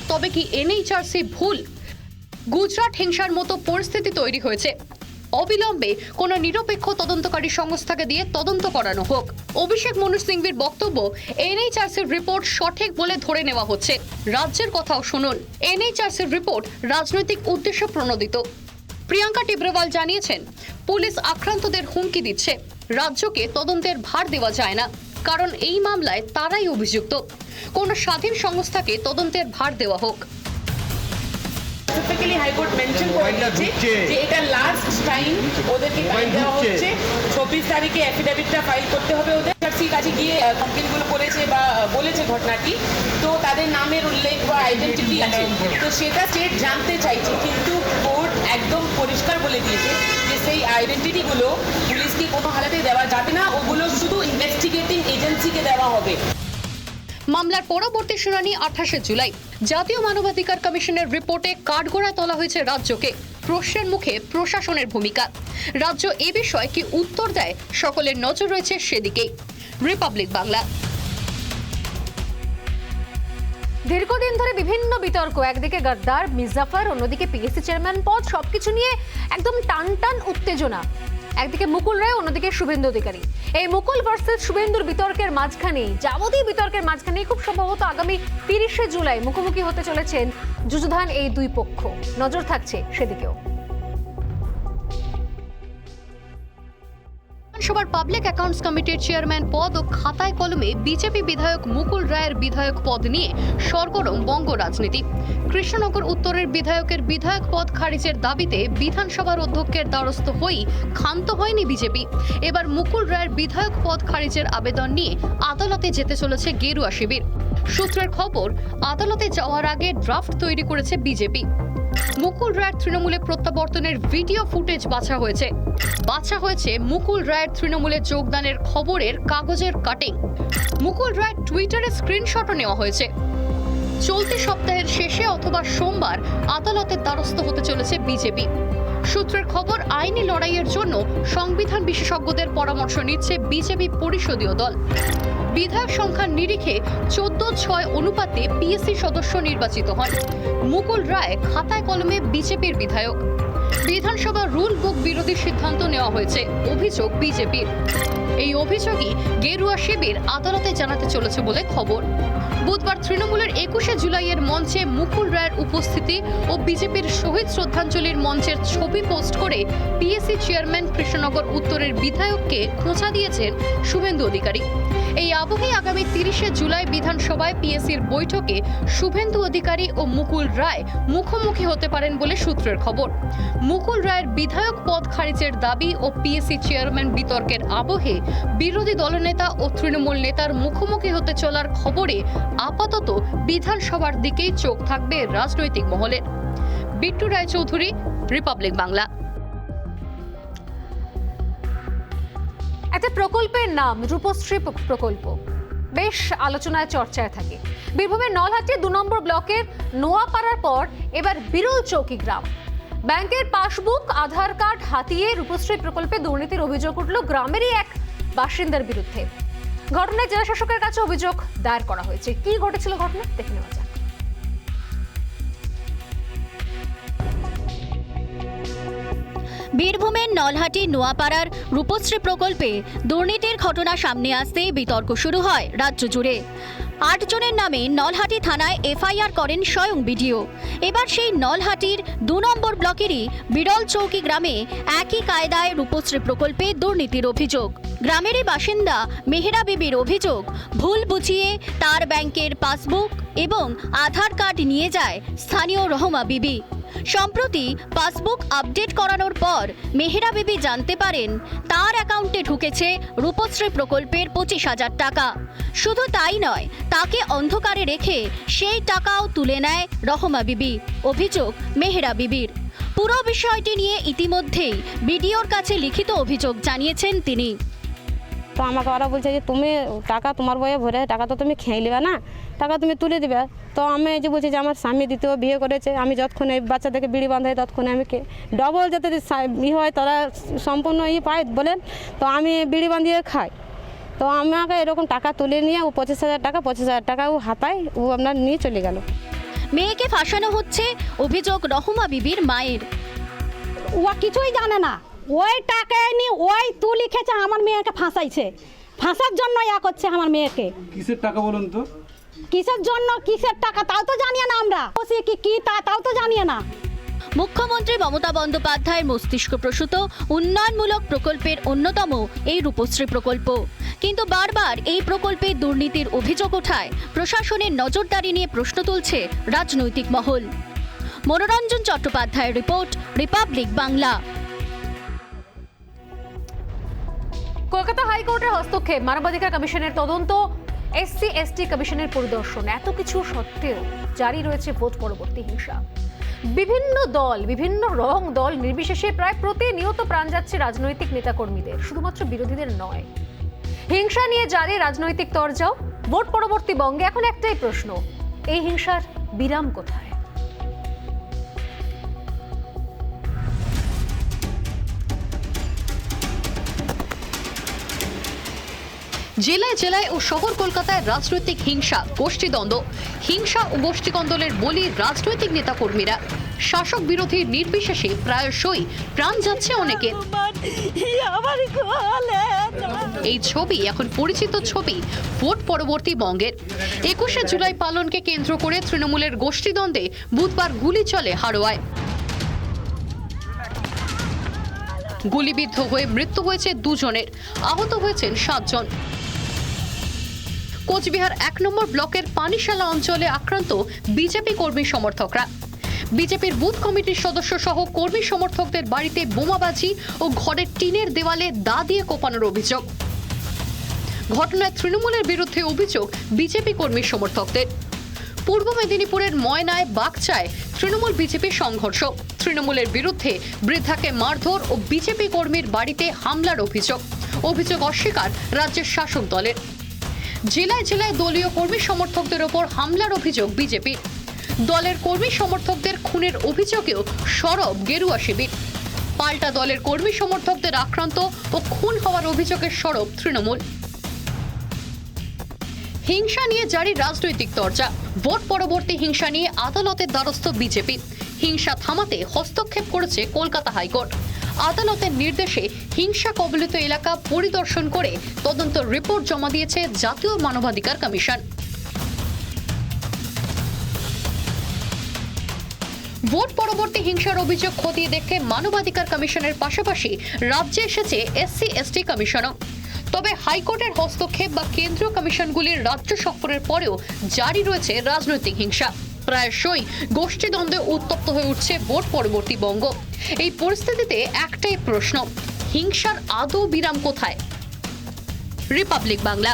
তবে কি এনএইচআরসি ভুল? গুজরাট হিংসার মতো পরিস্থিতি তৈরি হয়েছে। অবিলম্বে কোনো নিরপেক্ষ তদন্তকারী সংস্থাকে দিয়ে তদন্ত করানো হোক। অভিষেক মনু সিংভির বক্তব্য, এনএইচআরসির রিপোর্ট সঠিক বলে ধরে নেওয়া হচ্ছে। রাজ্যের কথাও শুনুন। এনএইচআরসির রিপোর্ট রাজনৈতিক উদ্দেশ্য প্রণোদিত। প্রিয়াঙ্কা টিব্রেওয়াল জানিয়েছেন, পুলিশ আক্রান্তদের হুমকি দিচ্ছে। রাজ্যকে তদন্তের ভার দেওয়া যায় না, কারণ এই মামলায় তারাই অভিযুক্ত। কোনো স্বাধীন সংস্থাকে তদন্তের ভার দেওয়া হোক। স্পেসিফিক্যালি হাইকোর্ট মেনশন করে দিয়েছে যে এটা লাস্ট টাইম ওদেরকে টাইম দেওয়া হচ্ছে। 26 তারিখে অ্যাফিডেভিটটা ফাইল করতে হবে ওদের। কাছে গিয়ে কমপ্লেনগুলো করেছে বা বলেছে ঘটনাটি, তো তাদের নামের উল্লেখ বা আইডেন্টিটি আছে, তো সেটা স্টেট জানতে চাইছে। কিন্তু কোর্ট একদম পরিষ্কার বলে দিয়েছে যে সেই আইডেন্টিটিগুলো পুলিশকে কোনো হালাতে দেওয়া যাবে না, ওগুলো শুধু ইনভেস্টিগেটিং এজেন্সিকে দেওয়া হবে। মামলার পরবর্তী শুনানি 28শে জুলাই। জাতীয় মানবাধিকার কমিশনের রিপোর্টে কাঠগড়ায় তোলা হয়েছে রাজ্যকে। প্রশ্নের মুখে প্রশাসনের ভূমিকা। রাজ্য এ বিষয়ে কি উত্তর দেয়, সকলের নজর রয়েছে সেদিকেই। রিপাবলিক বাংলা। দীর্ঘদিন ধরে বিভিন্ন বিতর্ক, একদিকে গদ্দার মির্জাফর, অন্যদিকে পিএসসি চেয়ারম্যান পদ, সবকিছু নিয়ে একদম টান উত্তেজনা। একদিকে মুকুল রায়, অন্যদিকে শুভেন্দু অধিকারী। এই মুকুল ভার্সেস শুভেন্দুর বিতর্কের মাঝখানে, যাবতীয় বিতর্কের মাঝখানে খুব সম্ভবত আগামী 30শে জুলাই মুখোমুখি হতে চলেছেন যুযুধান এই দুই পক্ষ। নজর থাকছে সেদিকেও। বিধানসভার পাবলিক অ্যাকাউন্টস কমিটির চেয়ারম্যান পদ ও খাতায় কলমে বিজেপি বিধায়ক মুকুল রায়ের বিধায়ক পদ নিয়ে সরগরম বঙ্গ রাজনীতি। কৃষ্ণনগর উত্তরের বিধায়কের বিধায়ক পদ খারিজের দাবিতে বিধানসভার অধ্যক্ষের দ্বারস্থ হয়েই ক্ষান্ত হয়নি বিজেপি। এবার মুকুল রায়ের বিধায়ক পদ খারিজের আবেদন নিয়ে আদালতে যেতে চলেছে গেরুয়া শিবির। সূত্রের খবর, আদালতে যাওয়ার আগে ড্রাফট তৈরি করেছে বিজেপি। মুকুল রায়ের তৃণমূলে প্রত্যাবর্তনের ভিডিও ফুটেজ বাছা হয়েছে মুকুল রায়ের তৃণমূলে যোগদানের খবরের কাগজের কাটিং। মুকুল রায়ের টুইটারে স্ক্রিনশটও নেওয়া হয়েছে। চলতি সপ্তাহের শেষে অথবা সোমবার আদালতের দ্বারস্থ হতে চলেছে বিজেপি। সূত্রের খবর, আইনি লড়াইয়ের জন্য সংবিধান বিশেষজ্ঞদের পরামর্শ নিচ্ছে বিজেপি পরিষদীয় দল। বিধায়ক সংখ্যার নিরিখে 14-6 অনুপাতে পিএসসি সদস্য নির্বাচিত হন। মুকুল রায় খাতায় কলমে বিজেপির বিধায়ক। বিধানসভা রুল বুক বিরোধী সিদ্ধান্ত নেওয়া হয়েছে, অভিযোগ বিজেপির। এই অভিযোগই গেরুয়া শিবির আদালতে জানাতে চলেছে বলে খবর। বুধবার তৃণমূলের 21শে জুলাইয়ের মঞ্চে মুকুল রায়ের উপস্থিতি ও বিজেপির শহীদ শ্রদ্ধাঞ্জলির মঞ্চের ছবি পোস্ট করে পিএসসি চেয়ারম্যান কৃষ্ণনগর উত্তরের বিধায়ককে খোঁচা দিয়েছেন শুভেন্দু অধিকারী। এই আবহে আগামী 30শে জুলাই বিধানসভায় পিএসসির বৈঠকে শুভেন্দু অধিকারী ও মুকুল রায় মুখোমুখি হতে পারেন বলে সূত্রের খবর। মুকুল রায়ের বিধায়ক পদ খারিজের দাবি ও পিএসসি চেয়ারম্যান বিতর্কের আবহে বিরোধী দলনেতা ও তৃণমূল নেতার মুখোমুখি হতে চলার খবরে আপাতত বিধানসভার দিকেই চোখ থাকবে রাজনৈতিক মহলের। বিট্টু রায়চৌধুরী, রিপাবলিক বাংলা। একটা প্রকল্পের নাম রূপশ্রী প্রকল্প বেশ আলোচনায় চর্চায় থাকে। বীরভূমের নলহাটি 2 নম্বর ব্লকের নোয়াপাড়ার পর এবার বিরল চৌকি গ্রাম। ব্যাংকের পাসবুক, আধার কার্ড হাতিয়ে রূপশ্রী প্রকল্পে দুর্নীতির অভিযোগ উঠল গ্রামেরই এক বাসিন্দার বিরুদ্ধে। ঘটনায় জেলা শাসকের কাছে অভিযোগ দায়ের করা হয়েছে। কি ঘটেছিল ঘটনা দেখে নেওয়া যাক। বীরভূমের নলহাটি নোয়াপাড়ার রূপশ্রী প্রকল্পে দুর্নীতির ঘটনা সামনে আসতেই বিতর্ক শুরু হয় রাজ্য জুড়ে। 8 জনের নামে নলহাটি থানায় এফআইআর করেন স্বয়ং বিডিও। এবার সেই নলহাটির 2 নম্বর ব্লকেরই বিরল চৌকি গ্রামে একই কায়দায় রূপশ্রী প্রকল্পে দুর্নীতির অভিযোগ। গ্রামেরই বাসিন্দা মেহেরা বিবির অভিযোগ, ভুল বুঝিয়ে তার ব্যাংকের পাসবুক এবং আধার কার্ড নিয়ে যায় স্থানীয় রহমা বিবি। সম্প্রতি পাসবুক আপডেট করানোর পর মেহেরা বিবি জানতে পারেন তার অ্যাকাউন্টে ঢুকেছে রূপশ্রী প্রকল্পের 25,000 টাকা। শুধু তাই নয়, তাকে অন্ধকারে রেখে সেই টাকাও তুলে নেয় রহমা বিবি। অভিযোগ মেহেরা বিবির। পুরো বিষয়টি নিয়ে ইতিমধ্যেই বিডিওর কাছে লিখিত অভিযোগ জানিয়েছেন তিনি। তো আমাকে ওরা বলছে যে তুমি টাকা তোমার বইয়ে ভরে টাকা তো তুমি খেয়ে নেবে না, টাকা তুমি তুলে দিবে। তো আমি এই যে বলছি যে আমার স্বামী দ্বিতীয় বিয়ে করেছে, আমি যতক্ষণ এই বাচ্চাদেরকে বিড়ি বাঁধাই ততক্ষণে আমি ডবল যাতে হয় তারা সম্পূর্ণ পায় বলেন, তো আমি বিড়ি বাঁধিয়ে খাই। তো আমাকে এরকম টাকা তুলে নিয়ে ও 25,000 টাকা ও হাতায় ও আপনার নিয়ে চলে গেল। মেয়েকে ফাঁসানো হচ্ছে অভিযোগ রহমা বিবির মায়ের। ও কিছুই জানে না, ওই টাকায় নি ওই তুলি খেছে আমার মেয়েকে ফাঁসাইছে, ফাঁসার জন্য করছে আমার মেয়েকে। কিসের টাকা বলুন তো? কিসের জন্য কিসের টাকা তাও তো জানিয়ে না আমরা, কি তাও তো জানিয়ে না। মুখ্যমন্ত্রী মমতা বন্দ্যোপাধ্যায়ের মস্তিষ্ক প্রসূত উন্নয়নমূলক প্রকল্পের অন্যতম এই রূপশ্রী প্রকল্প। কিন্তু বারবার এই প্রকল্পে দুর্নীতির অভিযোগ ওঠায় প্রশাসনের নজরদারি নিয়ে প্রশ্ন তুলছে রাজনৈতিক মহল। মনোরঞ্জন চট্টোপাধ্যায়ের রিপোর্ট, রিপাবলিক বাংলা। কলকাতা হাইকোর্টের হস্তক্ষেপ, মানবাধিকার কমিশনের তদন্ত, SC/ST কমিশনের পরিদর্শন, এত কিছু সত্ত্বেও জারি রয়েছে ভোট পরবর্তী হিংসা। বিভিন্ন দল, বিভিন্ন দল নির্বিশেষে প্রায় প্রতিনিয়ত প্রাণ যাচ্ছে রাজনৈতিক নেতাকর্মীদের, শুধুমাত্র বিরোধীদের নয়। হিংসা নিয়ে জারি রাজনৈতিক তরজাও। ভোট পরবর্তী বঙ্গে এখন একটাই প্রশ্ন, এই হিংসার বিরাম কোথায়? জেলায় জেলায় ও শহর কলকাতায় রাজনৈতিক হিংসা, গোষ্ঠীদ্বন্দ্ব। হিংসা ও গোষ্ঠীদ্বন্দ্বের বলি রাজনৈতিক নেতাকর্মীরা। শাসক বিরোধী নির্বিশেষে প্রায়শই প্রাণ যাচ্ছে অনেকের। এই ছবি এখন পরিচিত ছবি ভোট পরবর্তী বঙ্গের। 21শে জুলাই পালনকে কেন্দ্র করে তৃণমূলের গোষ্ঠীদ্বন্দ্বে বুধবার গুলি চলে হাড়োয়ায়। গুলিবিদ্ধ হয়ে মৃত্যু হয়েছে 2 জনের, আহত হয়েছেন 7 জন। কোচবিহার 1 নম্বর ব্লকের পানিশালা অঞ্চলে আক্রান্ত বিজেপি কর্মী সমর্থকরা। বিজেপির বুথ কমিটির সদস্য সহ কর্মী সমর্থকদের বাড়িতে বোমাবাজি ও ঘরের টিনের দেওয়ালে দা দিয়ে কোপানোর অভিযোগ। ঘটনায় তৃণমূলের বিরুদ্ধে অভিযোগ বিজেপি কর্মী সমর্থকদের। পূর্ব মেদিনীপুরের ময়নায় বাগচায় তৃণমূল বিজেপি সংঘর্ষ। তৃণমূলের বিরুদ্ধে বৃদ্ধাকে মারধর ও বিজেপি কর্মীর বাড়িতে হামলার অভিযোগ অস্বীকার রাজ্যের শাসক দলের। জেলায় জেলায় দলীয় কর্মী সমর্থকদের ওপর হামলার অভিযোগ বিজেপির। দলের কর্মী সমর্থকদের খুনের অভিযোগেও সরব গেরুয়া শিবির। পাল্টা দলের কর্মী সমর্থকদের আক্রান্ত ও খুন হওয়ার অভিযোগের সরব তৃণমূল। হিংসা নিয়ে জারি রাজনৈতিক চর্চা। ভোট পরবর্তী হিংসা নিয়ে আদালতের দ্বারস্থ বিজেপি। হিংসা থামাতে হস্তক্ষেপ করেছে কলকাতা হাইকোর্ট। আদালতের নির্দেশে হিংসা কবলিত এলাকা পরিদর্শন করে তদন্ত রিপোর্ট জমা দিয়েছে জাতীয় মানবাধিকার কমিশন। ভোট পরবর্তী হিংসার অভিযোগ খতিয়ে দেখতে মানবাধিকার কমিশনের পাশাপাশি রাজ্যে এসেছে SC/ST কমিশনও। তবে হাইকোর্টের হস্তক্ষেপ বা কেন্দ্রীয় কমিশনগুলির রাজ্য সফরের পরেও জারি রয়েছে রাজনৈতিক হিংসা। প্রায়শই গোষ্ঠীদ্বন্দ্বে উত্তপ্ত হয়ে উঠছে ভোট পরবর্তী বঙ্গ। এই পরিস্থিতিতে একটাই প্রশ্ন, হিংসার আদৌ বিরাম কোথায়? রিপাবলিক বাংলা।